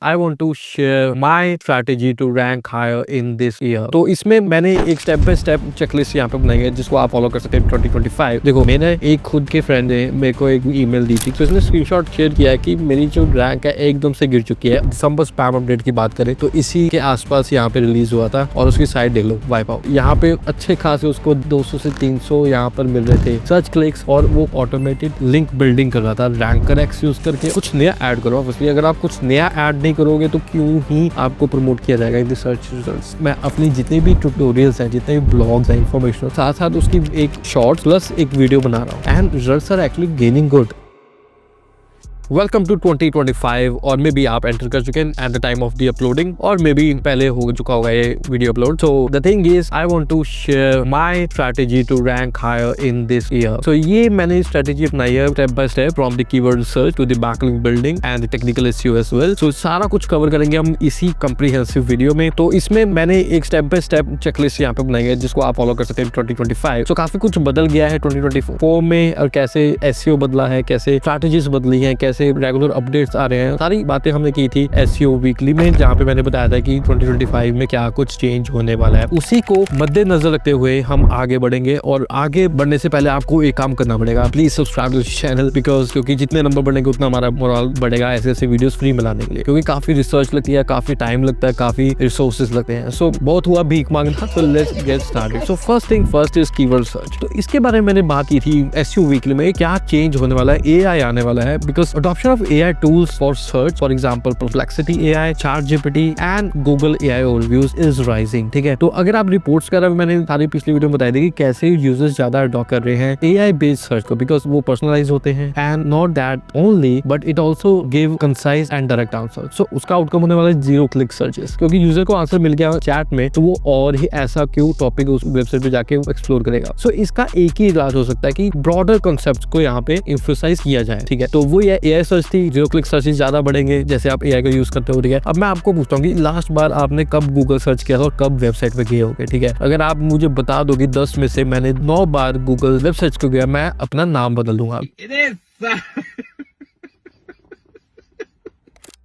I want to share my strategy to rank higher in this year। तो इसमें मैंने एक स्टेप बाय स्टेप चेकलिस्ट यहाँ पे बनाई है जिसको आप फॉलो कर सकते हैं 2025। देखो, मैंने एक खुद के फ्रेंड ने मेरे को एक ईमेल दी थी, तो इसने स्क्रीनशॉट शेयर किया है कि मेरी जो रैंक है एकदम से गिर चुकी है। दिसंबर स्पैम अपडेट की बात करें तो इसी के आसपास यहाँ पे रिलीज हुआ था और उसकी साइट देख लो, वाइप आउट। यहाँ पे अच्छे खासे उसको 200 से 300 यहाँ पर मिल रहे थे सर्च क्लिक्स, और वो ऑटोमेटेड लिंक बिल्डिंग कर रहा था रैंकर एक्स यूज करके। कुछ नया ऐड करो, ऑब्वियसली अगर आप कुछ नया ऐड नहीं करोगे तो क्यों ही आपको प्रमोट किया जाएगा इन द सर्च रिजल्ट्स। मैं अपनी जितने भी ट्यूटोरियल्स हैं, जितने भी ब्लॉग्स हैं इंफॉर्मेशन, साथ साथ उसकी एक शॉर्ट्स प्लस एक वीडियो बना रहा हूँ and results are actually gaining good. Welcome to 2025, और मे बी आप एंटर कर चुके हैं at the time of the uploading, और मे बी पहले हो चुका होगा ये video upload. So the thing is I want to share my strategy to rank higher in this year. सो ये मैंने स्ट्रेटजी अपनाई है step by step, from the keyword search to the backlink building and the technical SEO as well. सो सारा कुछ cover करेंगे हम इसी कम्प्रीहेंसिव वीडियो में। तो इसमें मैंने एक स्टेप बाय स्टेप चेकलिस्ट यहाँ पे बनाई है जिसको आप फॉलो कर सकते हैं 2025। सो काफी कुछ बदल गया है 2024 में, और कैसे एसईओ बदला है, कैसे स्ट्रैटेजीज बदली है, कैसे रेगुलर अपडेट्स आ रहे हैं, सारी बातें हमने की थी एसईओ वीकली में, जहाँ पे मैंने बताया था कि 2025 में क्या कुछ चेंज होने वाला है। उसी को मद्देनजर रखते हुए हम आगे बढ़ेंगे, और आगे बढ़ने से पहले आपको एक काम करना पड़ेगा, please subscribe to channel, because क्योंकि जितने नंबर बढ़ेंगे उतना हमारा मोरल बढ़ेगा ऐसे ऐसे वीडियोस फ्री में लाने के लिए, क्योंकि काफी रिसर्च लगती है, काफी टाइम लगता है, काफी रिसोर्सेज लगते हैं। सो बहुत हुआ भीख मांगना, so let's get started. So first thing first is keyword search. तो इसके बारे में मैंने बात की थी एसईओ वीकली में, क्या चेंज होने वाला है, एआई आने वाला है, because adoption of AI tools for search, for example Perplexity AI, ChatGPT and Google AI overviews is rising। ठीक है, तो अगर आप रिपोर्ट्स कर रहे हैं, मैंने सारी पिछली वीडियो में बताई थी कि कैसे यूजर्स ज्यादा अडॉप्ट कर रहे हैं AI बेस्ड सर्च को, बिकॉज वो पर्सनलाइज होते हैं and not that only but it also give concise and direct answer. So उसका आउटकम होने वाला है 0 क्लिक सर्चेस, क्योंकि यूजर को आंसर मिल गया चैट में तो वो और ही ऐसा क्यों टॉपिक उस वेबसाइट पे जाके एक्सप्लोर करेगा। सो इसका एक ही इलाज हो सकता है कि ब्रॉडर कॉन्सेप्ट को यहाँ पे एम्फसाइज किया जाए। ठीक है, तो वो ये AI सर्च थी, 0 क्लिक सर्चेस ज्यादा बढ़ेंगे जैसे आप एआई का यूज करते हो। ठीक है, अब मैं आपको पूछता हूँ कि लास्ट बार आपने कब गूगल सर्च किया था और कब वेबसाइट पे गए होगे। ठीक है, अगर आप मुझे बता दोगे 10 में से मैंने 9 बार गूगल वेबसाइट को गया, मैं अपना नाम बदल दूंगा,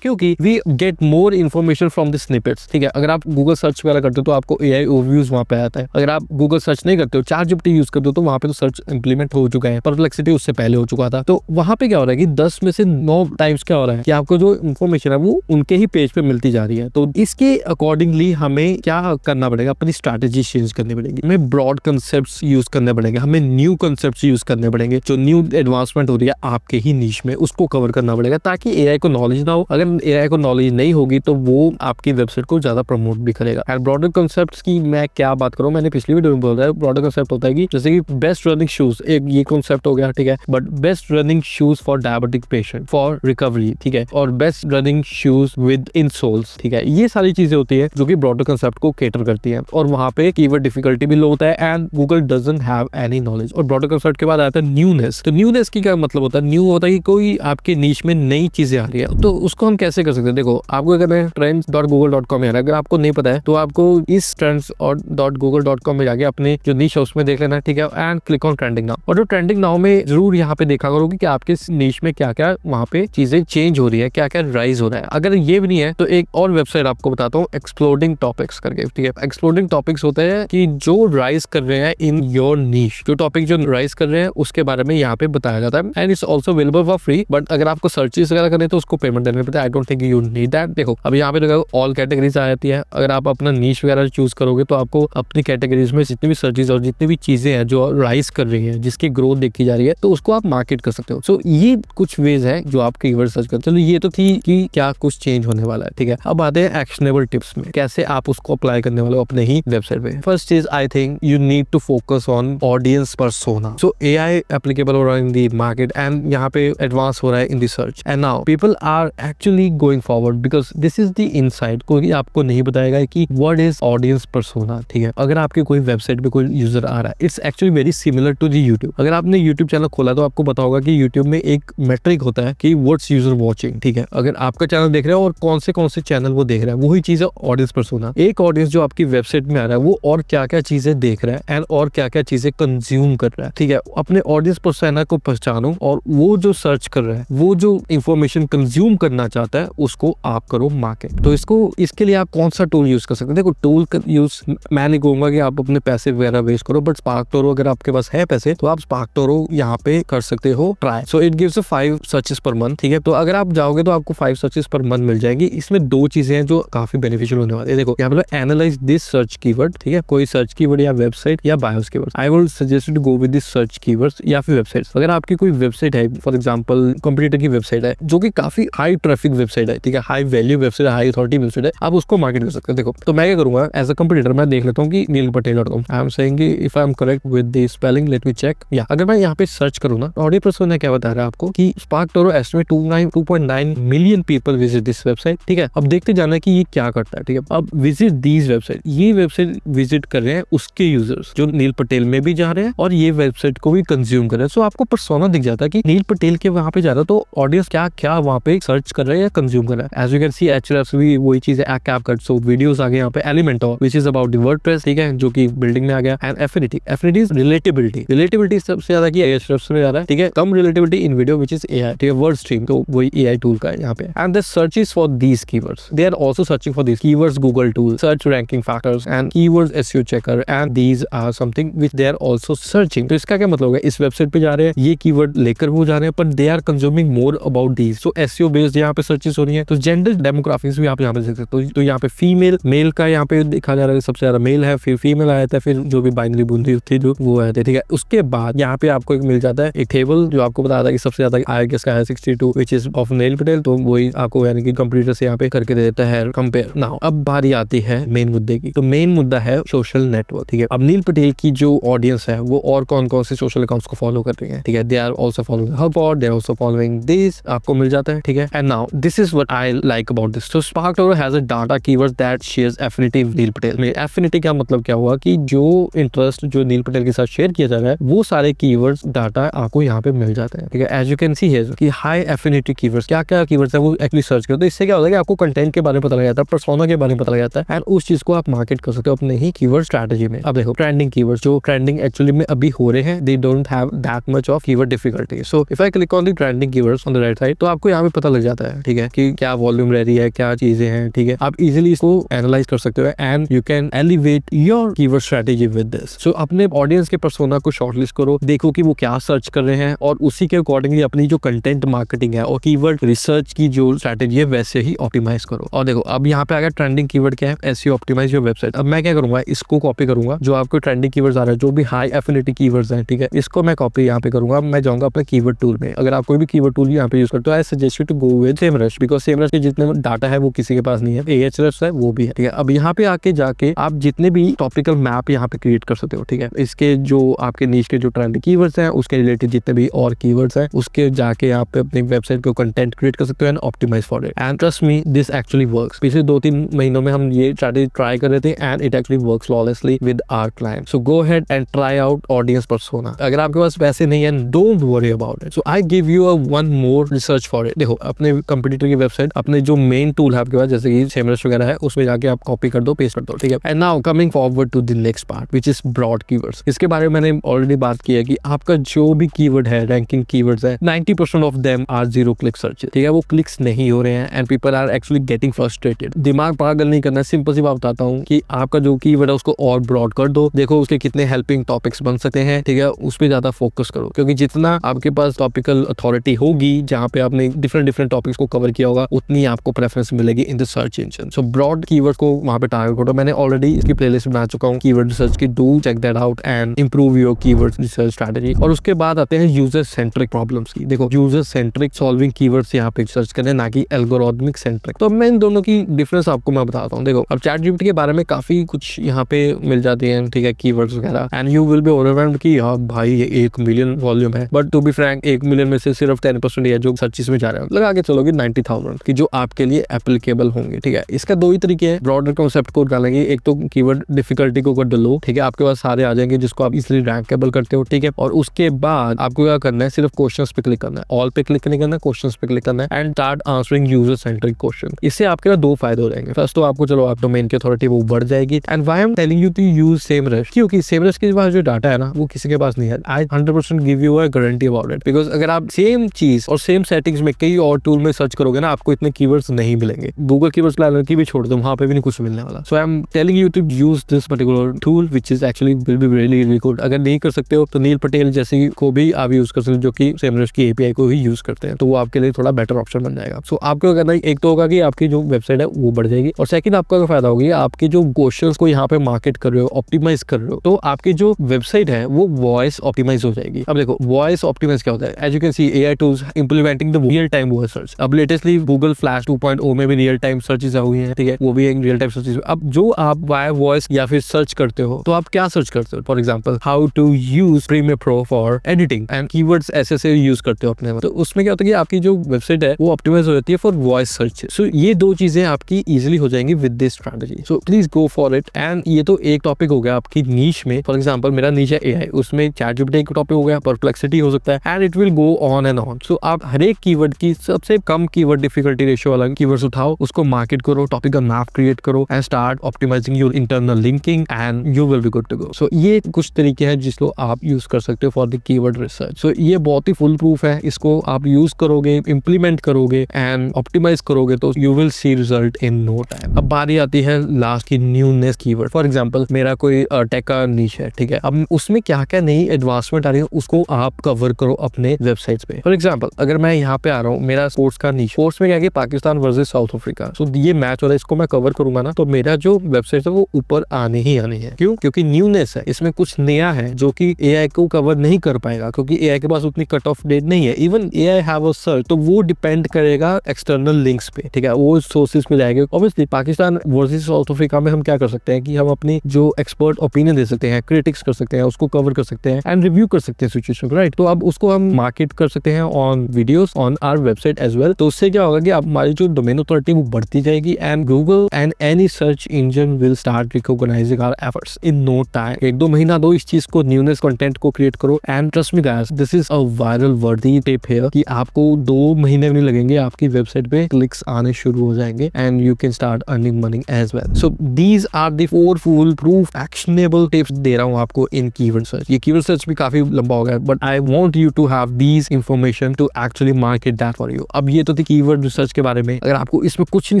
क्योंकि we get more information from the snippets. ठीक है, अगर आप गूगल सर्च वगैरह करते हो तो आपको एआई ओवरव्यूज वहां पे आता है। अगर आप गूगल सर्च नहीं करते हो, ChatGPT यूज करते हो, तो वहां पे तो सर्च इंप्लीमेंट हो चुका है, परप्लेक्सिटी उससे पहले हो चुका था। तो वहां पे क्या हो रहा है कि 10 में से 9 टाइम्स क्या हो रहा है कि आपको जो इन्फॉर्मेशन है वो उनके ही पेज पे मिलती जा रही है। तो इसके अकॉर्डिंगली हमें क्या करना पड़ेगा, अपनी स्ट्रैटेजी चेंज करनी पड़ेगी, हमें ब्रॉड कंसेप्ट यूज करने पड़ेंगे, हमें न्यू कंसेप्ट यूज करने पड़ेंगे, जो न्यू एडवांसमेंट हो रही है आपके ही नीश में उसको कवर करना पड़ेगा, ताकि एआई को नॉलेज ना हो। अगर एआई को नॉलेज नहीं होगी तो वो आपकी वेबसाइट को ज्यादा प्रमोट भी करेगा। एंड ब्रॉडर कांसेप्ट्स की मैं क्या बात करूं, मैंने पिछली वीडियो में बोला है, ब्रॉडर कांसेप्ट होता है कि जैसे कि बेस्ट रनिंग शूज, एक ये कांसेप्ट हो गया। ठीक है, but best running shoes for diabetic patient for recovery. ठीक है, और best running shoes with insoles. ठीक है, ये सारी चीजें होती है जो कि ब्रॉडर कांसेप्ट को केटर करती है, और वहां पे कीवर्ड डिफिकल्टी भी लो होता है and Google doesn't have any knowledge. और ब्रॉडर कांसेप्ट के बाद आता है न्यूनेस। तो न्यूनेस की क्या मतलब होता है, न्यू होता है कि कोई आपके नीश में नई चीजें आ रही है, तो उसको हम कैसे कर सकते हैं। देखो, आपको अगर trends.google.com है, अगर आपको नहीं पता है तो आपको इस trends.google.com में जाके अपने जो नीश है उसमें देख लेना। ठीक है, and click on trending now, और जो ट्रेंडिंग नाउ में जरूर यहाँ पे देखा करोगे कि आपके नीश में क्या क्या वहाँ पे चीजें चेंज हो रही है, क्या क्या राइज हो रहा है। अगर ये भी नहीं है तो एक और वेबसाइट आपको बताता हूँ, एक्सप्लोडिंग टॉपिक्स करके। ठीक है, एक्सप्लोडिंग टॉपिक्स होते हैं कि जो राइज कर रहे हैं इन योर नीश, जो टॉपिक जो राइज कर रहे हैं उसके बारे में यहाँ पे बताया जाता है, and it's also available for free. But अगर आपको सर्चेस वगैरह करने तो उसको पेमेंट देने पड़ता है। I don't think you need that. देखो, अब यहाँ पे ऑल कैटेगरीज आ जाती है। अगर आप अपना नीश वगैरह चूज करोगे तो आपको अपनी कैटेगरीज में जितनी भी सर्चेज और जितनी भी चीजें हैं जो राइज कर रही हैं, जिसकी ग्रोथ देखी जा रही है, तो उसको आप मार्केट कर सकते हो। सो ये कुछ वेज है जो आप कीवर्ड सर्च करते हो। ये तो थी कि क्या कुछ चेंज होने वाला है। ठीक है, अब आते हैं एक्शनेबल टिप्स में, कैसे आप उसको अप्लाई करने वाले हो अपने ही वेबसाइट पे। First is, I think you need to focus on audience persona. So AI applicable हो रहा है इन दी मार्केट, एंड यहाँ पे एडवांस हो रहा है in the search, and now people are actually going forward, because this is the insight. कोई आपको नहीं बताएगा कि व्हाट इज ऑडियंस पर्सोना। ठीक है, अगर आपके कोई वेबसाइट पे कोई यूजर आ रहा है, it's actually very similar to the YouTube. अगर आपने यूट्यूब चैनल खोला तो आपको पता होगा कि यूट्यूब में एक मेट्रिक होता है कि व्हाट्स यूजर वाचिंग। ठीक है, अगर आपका चैनल देख रहा है और कौन से चैनल वो देख रहा है, वही चीज है ऑडियंस पर्सोना। एक ऑडियंस जो आपकी वेबसाइट में आ रहा है वो और क्या क्या चीजें देख रहा है एंड और क्या क्या चीजें कंज्यूम कर रहा है। ठीक है, अपने ऑडियंस पर्सोना को पहचानो, और वो जो सर्च कर रहा है, वो जो इंफॉर्मेशन कंज्यूम करना चाह चाहता है उसको आप करो मार्केट। तो इसके लिए आप कौन सा टूल यूज कर सकते हैं? देखो टूल का यूज मैं नहीं कहूंगा कि आप अपने पैसे वगैरह वेस्ट करो, बट स्पार्क टोरो अगर आपके पास है पैसे तो आप स्पार्क टोरो यहाँ पे कर सकते हो try. So it gives 5 searches per month, ठीक है। तो अगर आप जाओगे तो आपको 5 सर्चेस पर मंथ मिल जाएंगी। इसमें 2 चीजें हैं जो काफी बेनिफिशियल होने वाली है। देखो यहाँ पे एनालाइज दिस सर्च कीवर्ड, ठीक है, कोई सर्च कीवर्ड या वेबसाइट या bios keyword. I would suggest to go with this search keywords या फिर वेबसाइट। अगर आपकी कोई वेबसाइट है, फॉर एग्जांपल कंप्यूटर की वेबसाइट है जो कि काफी हाई ट्रैफिक वेबसाइट है, ठीक है, हाई वैल्यू वेबसाइट है, हाई अथॉरिटी वेबसाइट है, आप उसको मार्केट कर सकते हैं। देखो तो मैं क्या करूंगा एज अ कंप्यूटर, मैं देख लेता हूँ कि neelpatel.com। I am saying if I am correct with the spelling, let me check. या अगर मैं यहाँ पे सर्च करूँ ना, ऑडियो पर्सन ने क्या बता रहा है आपको कि spark Toro estimate 2.9 million people visit this website, ठीक है। अब देखते जाना है कि ये क्या करता है, ठीक है। अब विजिट दीज वेबसाइट, ये वेबसाइट विजिट कर रहे हैं उसके यूजर्स जो नील पटेल में भी जा रहे हैं और ये वेबसाइट को भी कंज्यूम कर रहे हैं। सो आपको पर्सोना दिख जाता है कि नील पटेल के वहां पे जा रहा है तो ऑडियंस क्या क्या वहां पे सर्च कर रहे हैं या कंज्यूम कर रहा है। एज यू कैन सी एचएलएफ भी वही चीज है, कैपकट। सो वीडियोस आ गए यहाँ पे, Elementor which is about the WordPress, ठीक है, जो कि बिल्डिंग में आ गया। And affinity, affinity is relatability सबसे ज्यादा की एचएलएफ में ज्यादा है, ठीक है। कम relatability in video which is AI, ठीक है, वर्ड स्ट्रीम, तो वही एआई टूल का है यहाँ पे। And the searches for these keywords, they are also searching for these keywords, Google tool, search ranking factors and keywords SEO checker, and these are something which they are also searching. तो इसका क्या मतलब है, इस website पे जा रहे हैं, ये कीवर्ड लेकर वो जा रहे हैं, पर they are consuming more about these. So SEO based यहाँ पे सर्चेस हो रही है। तो जेंडर डेमोग्राफिक्स भी आप यहाँ पे देख सकते हो। तो यहाँ पे फीमेल मेल का यहाँ पे देखा जा रहा है, सबसे ज्यादा मेल है, फिर फीमेल आया था, फिर जो भी बाइनरी बूंदी थी जो वो आए थे, ठीक है। उसके बाद यहाँ पे आपको एक मिल जाता है एक टेबल जो आपको बता रहा है कि सबसे ज्यादा आई गेस का है 62 व्हिच इज ऑफ नील पटेल। तो वही आपको यानी कि कंप्यूटर से यहाँ पे करके दे देता है कंपेयर। नाउ अब बारी आती है मेन मुद्दे की। तो मेन मुद्दा है सोशल नेटवर्क, ठीक है। अब नील पटेल की जो ऑडियंस है वो और कौन कौन से सोशल अकाउंट्स को फॉलो कर रही है, ठीक है। They are also following HubPod, they are also following this, आपको मिल जाता है, ठीक है। And now this is what I like about this. So SparkToro has a data keywords that shares affinity with Neil Patel. में affinity का मतलब क्या हुआ कि जो इंटरेस्ट जो नील पटेल के साथ शेयर किया जा रहा है वो सारे कीवर्ड्स डाटा आपको यहाँ पे मिल जाते हैं, ठीक है। As you can see here कि हाई एफिनिटी कीवर्ड्स, क्या क्या कीवर्ड्स है वो एक्चुअली सर्च करो। तो इससे क्या होता है कि आपको कंटेंट के बारे में पता लग जाता है, पर्सोना के बारे में पता लग जाता है, एंड उस चीज को आप मार्केट कर सकते हो अपने ही कीवर्ड स्ट्रेटजी में। अब देखो ट्रेंडिंग कीवर्ड्स जो ट्रेंडिंग एक्चुअली में अभी हो रहे हैं, they don't have that much of keyword difficulty. So if I click on the trending keywords on the right side, तो आपको यहाँ पे पता लग जाता है, ठीक है, कि क्या वॉल्यूम रह रही है, क्या चीजें हैं, ठीक है। आप इजिली इसको एनालाइज कर सकते हो and you can elevate your keyword strategy with this. So अपने ऑडियंस के पर्सोना को शॉर्टलिस्ट करो, देखो कि वो क्या सर्च कर रहे हैं और उसी के अकॉर्डिंगली अपनी जो कंटेंट मार्केटिंग है और कीवर्ड रिसर्च की जो स्ट्रेटजी है वैसे ही ऑप्टिमाइज करो। और देखो अब यहाँ पे आ गया ट्रेंडिंग कीवर्ड क्या है, एसईओ ऑप्टिमाइज योर वेबसाइट। अब मैं क्या करूंगा, इसको कॉपी करूंगा, जो आपको ट्रेंडिंग कीवर्ड्स आ रहा है, जो भी हाई एफिनिटी कीवर्ड्स हैं, ठीक है, इसको मैं कॉपी यहाँ पे करूंगा। मैं जाऊंगा अपने कीवर्ड टूल में। अगर आप कोई भी कीवर्ड टूल यहाँ पे यूज करते हो, I suggest you to go with Semrush, because Semrush के जितने डाटा है वो किसी के पास नहीं है, एएचएलएफ है वो भी है, ठीक है। अब यहाँ पे आके जाके आप जितने भी टॉपिकल मैप यहाँ पे क्रिएट कर सकते हो, ठीक है। इसके जो आपके नीच के जो ट्रेंडिंग कीवर्ड्स हैं उसके रिलेटेड जितने भी और कीवर्ड्स हैं उसके जाके आप पे अपनी वेबसाइट पे कंटेंट क्रिएट कर सकते हो and optimize for it. And trust me this actually works. पिछले 2-3 महीनों में हम ये स्ट्रैटेजी ट्राई कर रहे थे and it actually works flawlessly with our client. So go ahead and try out audience persona. अगर आपके पास पैसे नहीं है, don't worry about it. So I give you a one more research for it. देखो अपने कंप्यूटर की website, अपने जो मेन टूल है आपके पास जैसे कि सेमरश वगैरह है, उसमें जाके आप कॉपी कर दो, पेस्ट कर दो, ठीक है। And now coming forward to the next part which is broad keywords. इसके बारे में मैंने ऑलरेडी बात की है कि आपका जो भी कीवर्ड है, रैंकिंग कीवर्ड्स है, 90% of them are 0 click search, ठीक है। वो क्लिक्स नहीं हो रहे हैं and people are actually getting frustrated. दिमाग पागल नहीं करना, सिंपल सी बात बताता हूँ कि आपका जो कीवर्ड है उसको और ब्रॉड कर दो, देखो उसके कितने हेल्पिंग टॉपिक्स बन सकते हैं, ठीक है, उस पर ज्यादा फोकस करो। क्योंकि जितना आपके पास टॉपिकल अथॉरिटी होगी जहाँ पे आपने डिफरेंट टॉपिक्स को कवर किया होगा, उतनी आपको प्रेफरेंस मिलेगी in the search engine. So broad keyword को वहाँ पे टारगेट करो। मैंने ऑलरेडी इसकी प्लेलिस्ट बना चुका हूँ कीवर्ड रिसर्च की, do check that out and improve your keyword research strategy. और उसके बाद आते हैं यूजर सेंट्रिक प्रॉब्लम्स की। देखो यूजर सेंट्रिक सॉल्विंग कीवर्ड्स यहाँ पे सर्च करें, ना कि एल्गोरिथमिक सेंट्रिक। तो मैं इन दोनों की डिफरेंस आपको मैं बताता हूँ। देखो अब चैटजीपीटी के बारे में काफी कुछ यहाँ पे मिल जाती है, ठीक है, कीवर्ड्स वगैरह, and you will be overwhelmed कि यार भाई ये 1 मिलियन वॉल्यूम है, but to be frank 1 million में से सिर्फ 10% है जो सर्चेस में जा रहे हैं। लगा के चलोगे 90,000 की जो आपके लिए एप्लीकेबल होंगे, ठीक है। इसका 2 ही तरीके हैं ब्रॉडर कॉन्सेप्ट को डालेंगे। एक तो कीवर्ड डिफिकल्टी को कर दो, ठीक है, आपके पास सारे आ जाएंगे जिसको आप इजिली रैंकेबल करते हो, ठीक है। और उसके बाद आपको क्या करना है, सिर्फ क्वेश्चंस पे क्लिक करना है, ऑल पे क्लिक नहीं करना, क्वेश्चंस पे क्लिक करना है and start answering user centric question. इससे आपके ना 2 फायदे हो जाएंगे। फर्स्ट तो आपको चलो आप डोमेन की अथॉरिटी वो बढ़ जाएगी, and why I am telling you to use Semrush, क्योंकि सेमरश के पास जो डाटा है ना वो किसी के पास नहीं है। आई 100% give you a guarantee about it, because अगर आप सेम चीज और सेम सेटिंग्स में कई और टूल में सर्च सर्च करोगे ना, आपको इतने कीवर्ड्स नहीं मिलेंगे। गूगल कीवर्ड्स प्लानर की भी छोड़ दो, वहां पे भी नहीं कुछ मिलने वाला। So I am telling you to use this particular tool which is actually will be really good. अगर नहीं कर सकते हो तो नील पटेल जैसे को भी आप यूज कर सकते हो, जो कि सेमरस की एपीआई को ही यूज करते हैं, तो वो आपके लिए थोड़ा बेटर ऑप्शन बन जाएगा। सो आपको करना एक तो होगा कि आपकी जो वेबसाइट है वो बढ़ जाएगी, और सेकंड आपका क्या फायदा होगी, आपके जो क्वेश्चंस को यहाँ पे मार्केट कर रहे हो, ऑप्टिमाइज कर रहे हो, तो आपकी जो वेबसाइट है वो वॉइस ऑप्टिमाइज हो जाएगी। अब देखो वॉइस ऑप्टिमाइज क्या होता है, as you can see AI tools implementing the real time voice search. अब लेटेस्टली गूगल फ्लैश 2.0 में भी रियल टाइम सर्चेस हुई है, ठीक है, वो भी एक रियल टाइम सर्चेस। अब जो आप वाया वॉइस या फिर सर्च करते हो, तो आप क्या सर्च करते हो, for example how to use Premiere Pro for editing and keywords ऐसे यूज करते हो अपने, तो उसमें क्या होता है कि आपकी जो वेबसाइट है वो ऑप्टिमाइज हो जाती है फॉर वॉइस सर्च। सो ये दो चीजें आपकी इजीली हो जाएंगी with this strategy. So please go for it. And ये तो एक टॉपिक हो गया आपकी नीश में। फॉर एग्जांपल मेरा नीश है एआई, उसमें चैटजीपीटी एक टॉपिक हो गया, परप्लेक्सिटी हो सकता है, and it will go on and on. So आप हर एक कीवर्ड की सबसे कम कीवर्ड डिफिकल्टी रेशियो वाला कीवर्ड्स उठाओ, उसको मार्केट करो, टॉपिक का मैप क्रिएट करो and start optimizing your internal linking and you will be good to go. So ये कुछ तरीके हैं जिसको आप यूज कर सकते हो फॉर द कीवर्ड रिसर्च। सो ये बहुत ही फुल प्रूफ है, इसको आप यूज करोगे, इंप्लीमेंट करोगे एंड ऑप्टिमाइज करोगे तो you will see result in no time. अब बारी आती है लास्ट की न्यूनेस कीवर्ड। फॉर एग्जांपल मेरा कोई टेक का नीश है, ठीक है, अब उसमें क्या क्या नई एडवांसमेंट आ रही है उसको आप कवर करो अपने वेबसाइट्स पे। फॉर एग्जांपल अगर मैं यहाँ पे आ रहा हूँ, मेरा स्पोर्ट्स का नीश, स्पोर्ट्स में क्या है पाकिस्तान वर्सेस साउथ अफ्रीका, सो ये मैच हो रहा है, इसको मैं कवर करूंगा ना, तो मेरा जो वेबसाइट है वो ऊपर आने ही आने है। क्यों? क्योंकि न्यूनेस है, इसमें कुछ नया है जो कि एआई को कवर नहीं कर पाएगा, क्योंकि एआई के पास उतनी कट ऑफ डेट नहीं है। Even AI have a search, तो वो डिपेंड करेगा एक्सटर्नल लिंक्स पे, ठीक है, वो सोर्सेज पे जाएंगे। Obviously Pakistan versus south Africa में हम क्या कर सकते हैं कि हम अपनी जो एक्सपर्ट ओपिनियन दे सकते हैं, क्रिटिक्स कर सकते हैं, उसको कवर कर सकते हैं एंड रिव्यू कर सकते हैं सिचुएशन को, राइट। तो अब उसको हम मार्केट कर सकते हैं on videos on our website as well. तो उससे क्या होगा कि हमारी जो डोमेन अथॉरिटी वो बढ़ती जाएगी and Google and any search engine will start recognizing our efforts in no time. एक दो महीना दो इस चीज को, न्यूनेस कंटेंट को क्रिएट करो and trust me guys, this is a viral worthy tip here कि आपको 2 महीने भी नहीं लगेंगे, आपकी वेबसाइट पे क्लिक्स आने शुरू हो जाएंगे and you can start earning money as well. So these are the 4 foolproof actionable tips दे रहा हूँ आपको इन कीवर्ड सर्च। ये कीवर्ड सर्च भी काफी लंबा हो गया, but I want you to have these information to actually market that for you. अब ये तो थी कीवर्ड रिसर्च के बारे में। अगर आपको इसमें कुछ नहीं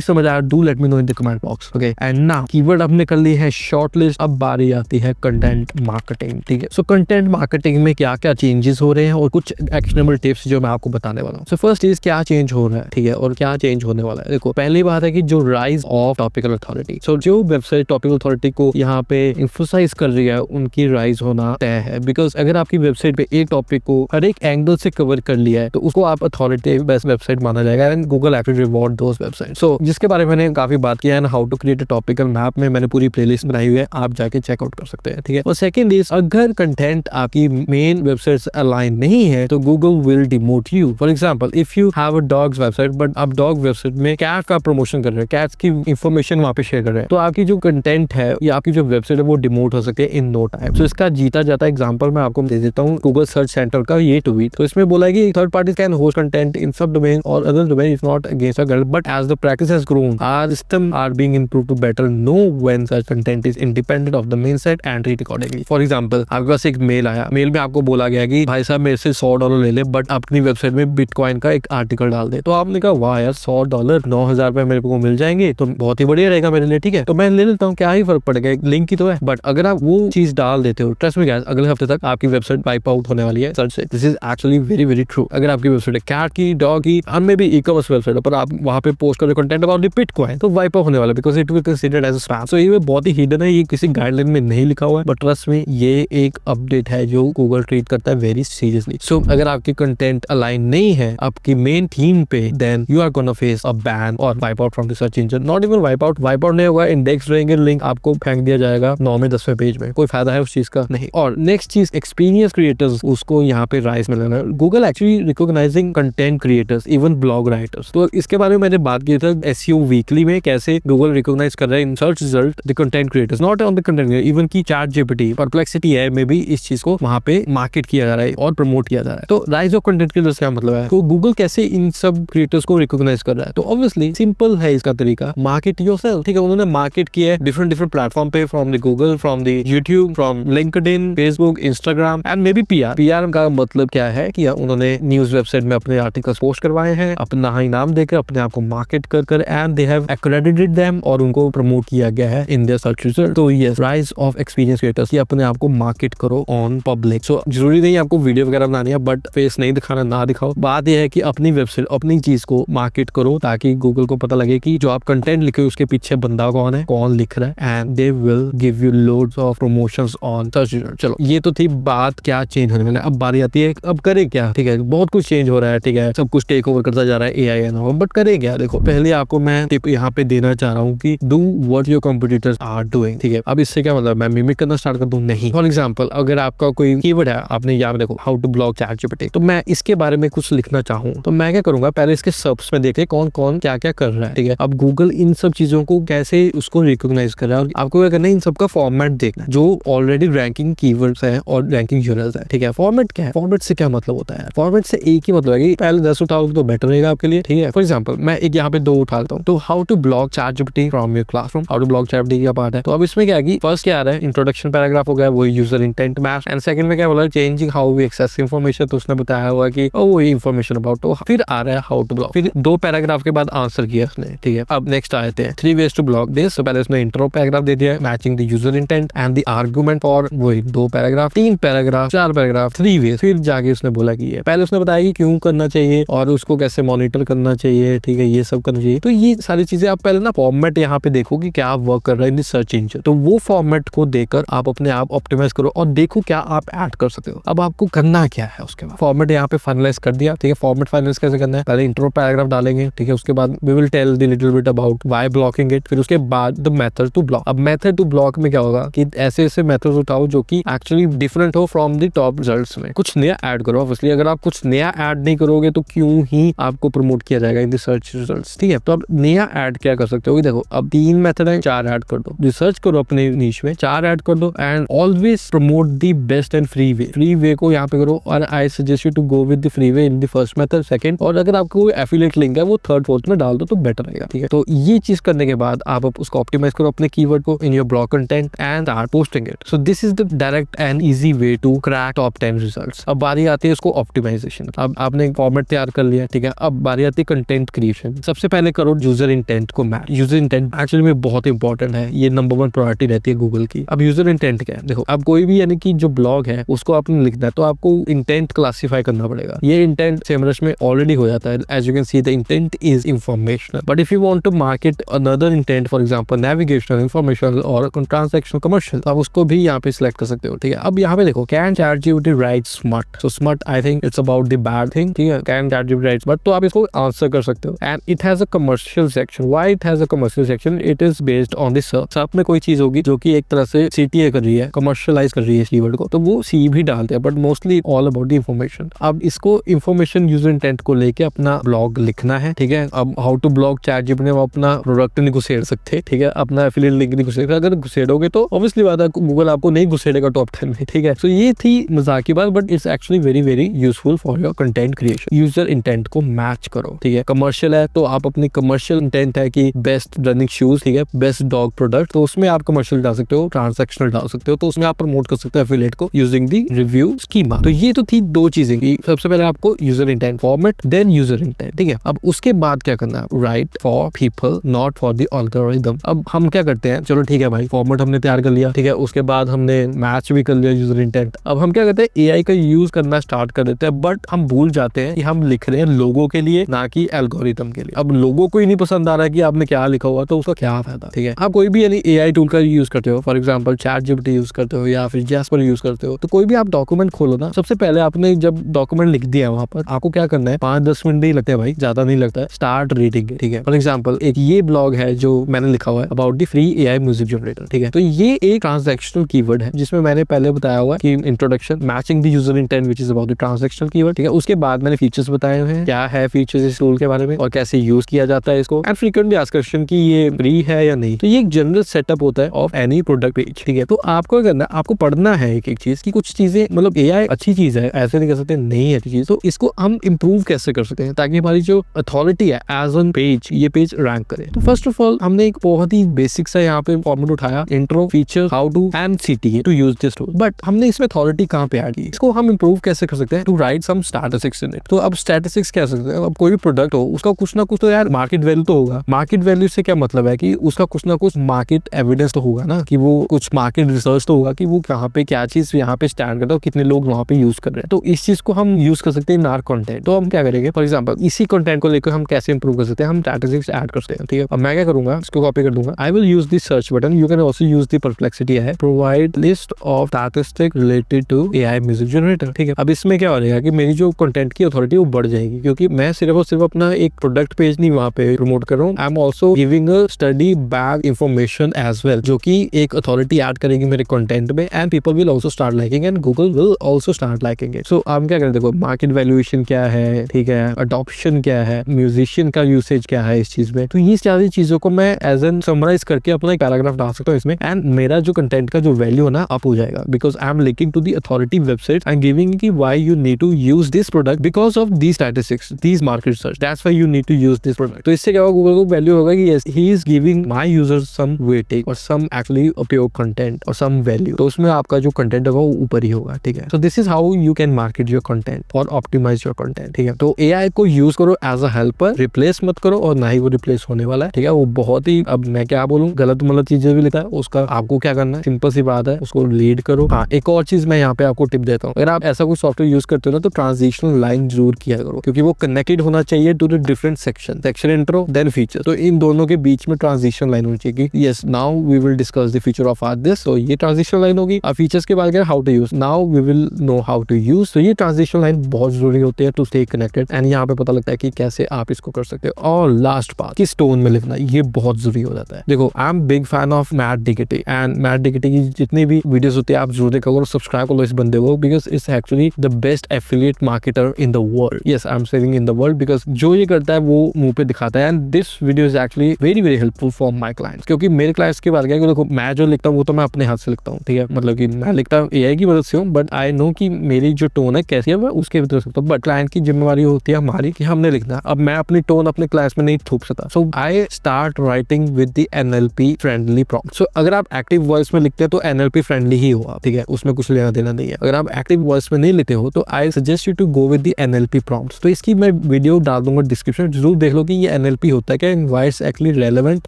समझ आया, do let me no in the comment box, okay. And now keyword हमने कर ली है शॉर्टलिस्ट, अब बारी आती है कंटेंट मार्केटिंग, ठीक है। सो कंटेंट मार्केटिंग में क्या क्या चेंजेस हो रहे हैं और कुछ एक्शनेबल टिप्स जो मैं आपको बताने वाला हूँ। सो फर्स्ट इज क्या चेंज हो रहा है, ठीक है, और क्या चेंज होने वाला है। देखो पहली बात है कि जो राइज ऑफ टॉपिकल अथॉरिटी, सो जो वेबसाइट टॉपिकल अथॉरिटी को यहाँ पे एम्फसाइज कर रही है उनकी राइज होना तय है। बिकॉज अगर आपकी वेबसाइट पे एक टॉपिक को हर एक एंगल से कवर कर लिया है तो उसको आप अथॉरिटी बेस्ट वेबसाइट माना जाएगा and Google actually reward those website. So जिसके बारे में मैंने काफी बात किया है, how to create a topical map में मैंने पूरी प्लेलिस्ट बनाई हुई है, आप जाके चेकआउट कर सकते हैं, ठीक है। और सेकंड इज अगर कंटेंट आपकी मेन वेबसाइट से अलाइन नहीं है तो Google will demote you. For example if you have a dogs website but आप डॉग वेबसाइट में कैट का प्रमोशन कर रहे हैं, कैट्स की इंफॉर्मेशन वहां पे शेयर कर रहे हैं, तो आपकी जो कंटेंट है या आपकी जो वेबसाइट है वो डिमोट हो सकती है इन नो टाइम। सो इसका जीता जाता एग्जांपल मैं आपको दे देता हूँ गूगल सर्च सेंटर का ये ट्वीट। तो इसमें बोला है कि third parties can host content in sub domain और other domain is not against a girl, but as the practice has grown our systems are being improved to better know when such content is independent of the main site and treat accordingly. For example आपके पास एक mail आया, mail में आपको बोला गया कि भाई साहब मेरे से $100 ले ले बट अपनी वेबसाइट में बिटकॉइन का एक आर्टिकल डाल दे। तो आपने कहा वाह यार $100 9,000 रुपए मेरे को मिल जाएंगे तो बहुत ही बढ़िया रहेगा मेरे लिए, ठीक है, तो मैं ले लेता हूँ, क्या ही फर्क पड़ेगा, एक लिंक ही तो है। बट अगर आप वो चीज डाल देते हो, ट्रस्ट मी गाइस, अगले हफ्ते तक आपकी वेबसाइट वाइप आउट होने वाली है सर्च से। This is actually very very true. अगर आपकी वेबसाइट है कैट की, डॉग की, अन्य भी ई-कॉमर्स वेबसाइट है पर आप वहां पे पोस्ट कर रहे कंटेंट अबाउट द बिटकॉइन, तो वाइप आउट होने वाला है because it will considered as a spam. So ये बहुत ही हिडन है, ये किसी गाइडलाइन में नहीं लिखा हुआ है, बट ट्रस्ट मी ये एक अपडेट है जो गूगल ट्रीट करता है वेरी सीरियसली। सो अगर आपकी कंटेंट अलाइन नहीं है आपकी मेन थीम पे, then you are gonna face a ban और wipe out from the search engine. Not even wipe out नहीं होगा, इंडेक्स रहेंगे, लिंक आपको फेंक दिया जाएगा 9 में 10वें पेज में, कोई फायदा है उस चीज का नहीं। और नेक्स्ट चीज एक्सपीरियंस क्रिएटर्स, उसको यहाँ पे राइज मिलना है। Google actually recognising content creators, even blog writers. तो इसके बारे में मैंने बात की था एसईओ वीकली में, कैसे गूगल रिकॉग्नाइज कर रहा है in search result the content creators, not on the content, even की चैटजीपीटी, परप्लेक्सिटी है में भी इस चीज को वहां पे मार्केट किया जा रहा है और प्रमोट किया जा रहा है। तो राइज ऑफ कंटेंट क्रिएटर्स क्या मतलब है, तो गूगल कैसे इन सब क्रिएटर्स को रिकॉग्नाइज कर रहा है, तो ऑब्वियसली सिंपल है इसका तरीका, मार्केट योरसेल्फ, ठीक है। उन्होंने मार्केट किया है डिफरेंट प्लेटफॉर्म पे, from the Google, from the YouTube, from LinkedIn, Facebook, Instagram and may be PR. PR का मतलब क्या है कि उन्होंने न्यूज वेबसाइट में अपने आर्टिकल्स पोस्ट करवाए हैं, अपना ही नाम देकर अपने आप को मार्केट कर and they have accredited them और उनको प्रमोट किया गया है इन देयर सर्च रिजल्ट। तो yes, rise of experience creators, कि अपने आप को मार्केट करो ऑन पब्लिक। सो जरूरी नहीं आपको वीडियो वगैरह बनानी है, बट फेस नहीं दिखाना, ना दिखाओ। बात यह है कि अपनी वेबसाइट, अपनी चीज को मार्केट करो ताकि गूगल को पता लगे कि जो आप कंटेंट लिखे उसके पीछे बंदा कौन है, कौन लिख रहा है, and they will give you loads of promotions on search result. चलो ये तो थी बात क्या चेंज होने वाला है। अब बारी आती है अब करे क्या। ठीक है, बहुत कुछ चेंज हो रहा है, ठीक है, सब कुछ टेक ओवर करता जा रहा है एआई एंड ऑल, बट करे क्या। देखो पहले आपको मैं टिप यहाँ पे देना चाह रहा हूँ कि do what your competitors are doing. ठीक है, अब इससे क्या मतलब मैं मिमिक करना स्टार्ट कर दूं? नहीं। फॉर एग्जांपल अगर आपका कोई कीवर्ड है, आपने यहाँ देखो हाउ टू ब्लॉक चैटजीपीटी, तो मैं इसके बारे में कुछ लिखना चाहूँ तो मैं क्या करूंगा, पहले इसके सर्च में देखते कौन कौन क्या क्या कर रहा है। ठीक है, अब गूगल इन सब चीजों को कैसे उसको रिकॉग्नाइज कर रहा है, और आपको क्या करना है, इन सबका फॉर्मेट देखना जो ऑलरेडी रैंकिंग कीवर्ड्स है और रैंकिंग यूआरएल्स है। ठीक है, फॉर्मेट क्या है, फॉर्मेट से क्या मतलब होता है? फॉर्मेट से एक ही मतलब है कि पहले 10 उठाओगे तो बेटर रहेगा आपके लिए। ठीक है, फॉर एग्जांपल मैं एक यहाँ पे 2 उठा लेता हूँ। तो how to block ChatGPT from your classroom, how to block ChatGPT का पार्ट है। तो अब इसमें क्या है कि फर्स्ट क्या आ रहा है, इंट्रोडक्शन पैराग्राफ हो गया, वो user intent match, and second में क्या बोला, changing how we access information, तो उसने बताया हुआ कि वो इंफॉर्मेशन अबाउट। तो फिर आ रहा है हाउ टू ब्लॉक, फिर 2 पैराग्राफ के बाद आंसर किया उसने। ठीक है, अब नेक्स्ट आते हैं 3 ways टू ब्लॉक दिस। पहले उसने इंट्रो पैराग्राफ दे दिया, matching the user intent and the argument for, वही 2 पैराग्राफ, 3 पैराग्राफ, 4 पैराग्राफ, 3 ways। फिर जाके उसने बोला कि ये पहले उसने बताया कि क्यों करना चाहिए और उसको कैसे मॉनिटर करना चाहिए। ठीक है, ये सब करना चाहिए। तो ये सारी चीजें आप पहले ना फॉर्मेट यहाँ पे देखो कि क्या वर्क कर रहा है इन सर्च इंजन। तो वो फॉर्मेट को देखकर आप अपने आप ऑप्टिमाइज करो और देखो क्या आप ऐड कर सकते हो। अब आपको करना क्या है, उसके बाद फॉर्मेट यहाँ पे फाइनलाइज कर दिया। ठीक है, फॉर्मेट फाइनलाइज कैसे करना है, पहले इंट्रो पैराग्राफ डालेंगे। ठीक है, उसके बाद we will tell the little bit about why blocking it, फिर उसके बाद द मेथड टू ब्लॉक। अब मेथड टू ब्लॉक में क्या होगा कि ऐसे ऐसे मेथड्स उठाओ जो कि एक्चुअली डिफरेंट हो फ्रॉम द टॉप रिजल्ट्स में, कुछ नया ऐड करो। ऑब्वियसली अगर आप कुछ नया ऐड नहीं करोगे तो क्यों ही आपको प्रमोट किया जाएगा इन द सर्च रिजल्ट्स। ठीक है, तो अब नया ऐड क्या कर सकते हो, देखो अब 3 मेथड है, 4 ऐड कर दो। रिसर्च करो अपने नीश में, 4 ऐड कर दो and always promote the best and free way. Free way को यहाँ पे करो और I suggest you to go with the free way in the first method, second, और अगर आपको एफिलिएट लिंक है वो थर्ड फोर्थ में डाल दो तो बेटर रहेगा। ठीक है, तो ये चीज करने के बाद आप उसको ऑप्टिमाइज करो अपने कीवर्ड को in your blog content and are posting it. So this is the direct and easy way to crack top 10 results. अब बारी आती है उसको ऑप्टिमाइजेशन। अब आपने एक फॉर्मेट तैयार कर लिया। ठीक है, अब बारी आती है कंटेंट क्रिएशन। सबसे पहले करो यूजर इंटेंट को मैच। यूजर इंटेंट एक्चुअली में बहुत इंपॉर्टेंट है, ये नंबर 1 प्रायोरिटी रहती है गूगल की। अब यूजर इंटेंट क्या है, देखो अब कोई भी यानी कि जो ब्लॉग है उसको आपने लिखना है तो आपको इंटेंट क्लासिफाई करना पड़ेगा। ये इंटेंट सेमरश में ऑलरेडी हो जाता है, as you can see the intent is informational, but if you want to market another intent, for example navigational, informational और ट्रांजैक्शनल, कमर्शियल, तो आप उसको भी यहाँ पे सिलेक्ट कर सकते हो। ठीक है, अब यहाँ पे देखो can ChatGPT right smart, so smart I think it's about the bad thing. ठीक है, कैन चैटजीपीटी राइट स्मार्ट, तो आप इसको आंसर कर सकते हो and it has a commercial section. Why it has a commercial section, it is based on the search. Search में कोई चीज होगी जो कि एक तरह से सीटीए कर रही है, कमर्शियलाइज कर रही है कीवर्ड को, तो वो सी भी डालते हैं, but mostly all about the information. अब इसको इंफॉर्मेशन यूजर इंटेंट को लेके अपना ब्लॉग लिखना है। ठीक है, अब हाउ टू ब्लॉग चैटजीपीटी में अपना प्रोडक्ट नहीं घुसेड़ सकते। ठीक है, अपना एफिलिएट लिंक नहीं घुसेड़, अगर घुसेड़ोगे तो ऑब्वियसली बात है गूगल आपको नहीं घुसेड़ेगा टॉप 10 में। ठीक है, तो ये थी मजाक की बात, but it's actually very very useful for your content creation. User intent को मैच करो। ठीक है, कमर्शियल है तो आप अपनी कमर्शियल इंटेंट है कि बेस्ट रनिंग शूज, ठीक है, बेस्ट डॉग प्रोडक्ट, तो उसमें आप कमर्शियल डाल सकते हो, ट्रांजैक्शनल डाल सकते हो, तो उसमें आप प्रमोट कर सकते हो एफिलिएट को यूजिंग द रिव्यू स्कीमा। तो ये तो थी 2 चीजें की, सबसे पहले आपको user intent format, then user intent. ठीक है, अब उसके बाद क्या करना है, write for people not for the algorithm. अब हम क्या करते हैं, चलो ठीक है भाई फॉर्मेट हमने तैयार कर लिया। ठीक है, उसके बाद हमने मैच भी कर लिया यूजर इंटेंट। अब हम क्या करते हैं, एआई का यूज करना स्टार्ट कर देते हैं, बट हम भूल जाते हैं कि हम लिख रहे हैं लोगों के लिए, ना कि एल्गोरिथम के लिए। अब लोगों को ही नहीं पसंद आ रहा है कि आपने क्या लिखा हुआ, तो उसका क्या फायदा। ठीक है, आप कोई भी यानी एआई टूल का यूज करते हो, फॉर एग्जांपल चैटजीपीटी यूज करते हो या फिर जैस्पर यूज करते हो, तो कोई भी आप डॉक्यूमेंट खोलो ना, सबसे पहले आपने जब डॉक्यूमेंट लिख दिया वहां पर, आपको क्या करना है, 5-10 मिनट नहीं लगते भाई, ज्यादा नहीं लगता है, स्टार्ट रीडिंग। ठीक है, फॉर एग्जांपल एक ये ब्लॉग है जो मैंने लिखा हुआ है about the free AI music generator. ठीक है, तो ये एक ट्रांजैक्शनल कीवर्ड है जिसमें मैंने पहले बताया हुआ कि introduction, matching the user intent which is about the transactional keyword. ठीक है, उसके बाद मैंने फीचर्स बताए हुए हैं, क्या है फीचर्स इस टूल के बारे में और कैसे यूज किया जाता है इसको, एंड फ्रीक्वेंटली आस्क्ड क्वेश्चन कि ये फ्री है या नहीं। तो ये एक जनरल सेटअप होता है ऑफ एनी प्रोडक्ट पेज। ठीक है, तो आपको क्या करना है, आपको पढ़ना है एक एक चीज की, कुछ चीजें मतलब एआई अच्छी चीज है, ऐसे नहीं कर सकते नहीं है अच्छी चीज, तो इसको हम इंप्रूव कैसे कर सकते हैं ताकि हमारी जो अथॉरिटी है एज ऑन पेज, ये पेज रैंक करे। तो फर्स्ट ऑफ ऑल हमने एक बहुत ही बेसिक सा यहाँ पे फॉर्मेट उठाया, intro, feature, how to and CTA to use this tool, but हमने इसमें अथॉरिटी कहाँ पे ऐड की, इसको हम इंप्रूव कैसे कर सकते हैं, to write some statistics in it. तो अब स्टैटिस्टिक्स क्या सकते अब कोई भी प्रोडक्ट हो उसका कुछ ना कुछ तो यार मार्केट वैल्यू तो होगा। मार्केट वैल्यू से क्या मतलब है कि उसका कुछ ना कुछ मार्केट एविडेंस तो होगा ना, कि वो कुछ मार्केट रिसर्च तो होगा कि वो कहाँ पे क्या चीज यहाँ पे स्टैंड करता है, कितने लोग वहाँ पे यूज कर रहे हैं। तो इस चीज को हम यूज कर सकते हैं इन आवर कंटेंट। तो हम क्या करेंगे, फॉर एग्जांपल इसी कंटेंट को लेकर हम कैसे इंप्रूव कर सकते हैं, हम स्टैटिस्टिक्स ऐड कर सकते हैं। ठीक है, अब मैं क्या करूंगा, इसको कॉपी कर दूंगा। I will use this search button, you can also use the Perplexity है, provide list of statistics related to AI music generator. ठीक है, अब इसमें क्या हो जाएगा कि मेरी जो कंटेंट की अथॉरिटी वो बढ़ जाएगी, क्योंकि मैं सिर्फ और सिर्फ अपना एक प्रोडक्ट पेज नहीं वहाँ पे प्रमोट कर रहा हूँ, I am also giving a study back information as well, जो कि एक अथॉरिटी ऐड करेगी मेरे कंटेंट में, and people will also start liking and Google will also start liking it. So आप क्या करें, देखो मार्केट वैल्यूएशन क्या है, ठीक है, अडॉप्शन क्या है, म्यूजिशियन का यूसेज क्या है इस चीज में। तो ये सारी चीजों को मैं एज एन समराइज करके अपना एक पैराग्राफ डाल सकता हूँ इसमें, एंड मेरा जो कंटेंट का जो वैल्यू है ना अप हो जाएगा, because I am linking to the authority website and giving कि why you need to use this product because of these statistics, these market research, that's why you need to use this product. तो इससे क्या होगा, Google को value होगा कि yes he is giving my users some weightage और some actually pure content और some value, तो उसमें आपका जो कंटेंट होगा वो ऊपर ही होगा। ठीक है, सो this is how you can market your content और ऑप्टिमाइज योर कंटेंट। ठीक है, तो एआई को यूज करो एज अ हेल्पर, रिप्लेस मत करो, और ना ही वो रिप्लेस होने वाला है। ठीक है, वो बहुत ही, अब मैं क्या बोलूं, गलत मतलब चीजें भी लिखा है, उसका आपको क्या करना है, सिंपल सी बात है, उसको लीड करो। हाँ, एक और चीज मैं यहाँ पे आपको टिप देता हूँ, अगर आप ऐसा कोई सॉफ्टवेयर यूज करते हो ना तो ट्रांजिशनल लाइन जरूर किया करो, क्योंकि वो कनेक्टेड होना चाहिए to the different section intro then feature. तो इन दोनों के बीच में ट्रांजिशन लाइन होनी चाहिए कि yes now we will discuss the feature of our this, तो ये ट्रांजिशन लाइन होगी। अब फीचर्स के बाद क्या, how to use, now we will know how to use. तो ये ट्रांजिशन लाइन बहुत जरूरी होती है टू स्टे कनेक्टेड, एंड यहाँ पे पता लगता है कि कैसे आप इसको कर सकते हो। और लास्ट बात, किस टोन में लिखना, ये बहुत जरूरी हो जाता है। देखो I am big fan of Matt Diggity, and Matt Diggity की जितनी भी वीडियोस होती है आप जरूर देखा करो, सब्सक्राइब करो इस बंदे को, because it's actually the best affiliate marketer in the world. Yes, I am saying in the world, because जो ये करता है वो मुंह पे दिखाता है, and this video is actually very very helpful for my clients. क्योंकि मेरे क्लाइंट्स के बारे में देखो, मैं जो लिखता हूँ वो तो मैं अपने हाथ से लिखता हूँ, ठीक है, मतलब कि मैं लिखता हूँ एआई की मदद से हूँ, बट आई नो कि मेरी जो टोन है कैसी है मैं उसके भीतर सकता हूँ, बट क्लाइंट की जिम्मेवारी होती है हमारी कि हमने लिखना। अब मैं अपनी टोन अपने क्लास में नहीं थूक सकता, so I start writing with the NLP friendly prompt. So अगर आप एक्टिव वॉइस में लिखते हैं तो एनएलपी फ्रेंडली ही होगा, ठीक है, उसमें कुछ लेना देना नहीं है। अगर आप एक्टिव वॉइस में नहीं लिखते हो तो I suggest you to go with the NLP prompts. तो इसकी मैं वीडियो डाल दूंगा डिस्क्रिप्शन, जरूर देख लो कि ये एनएलपी होता है क्या, why it's actually relevant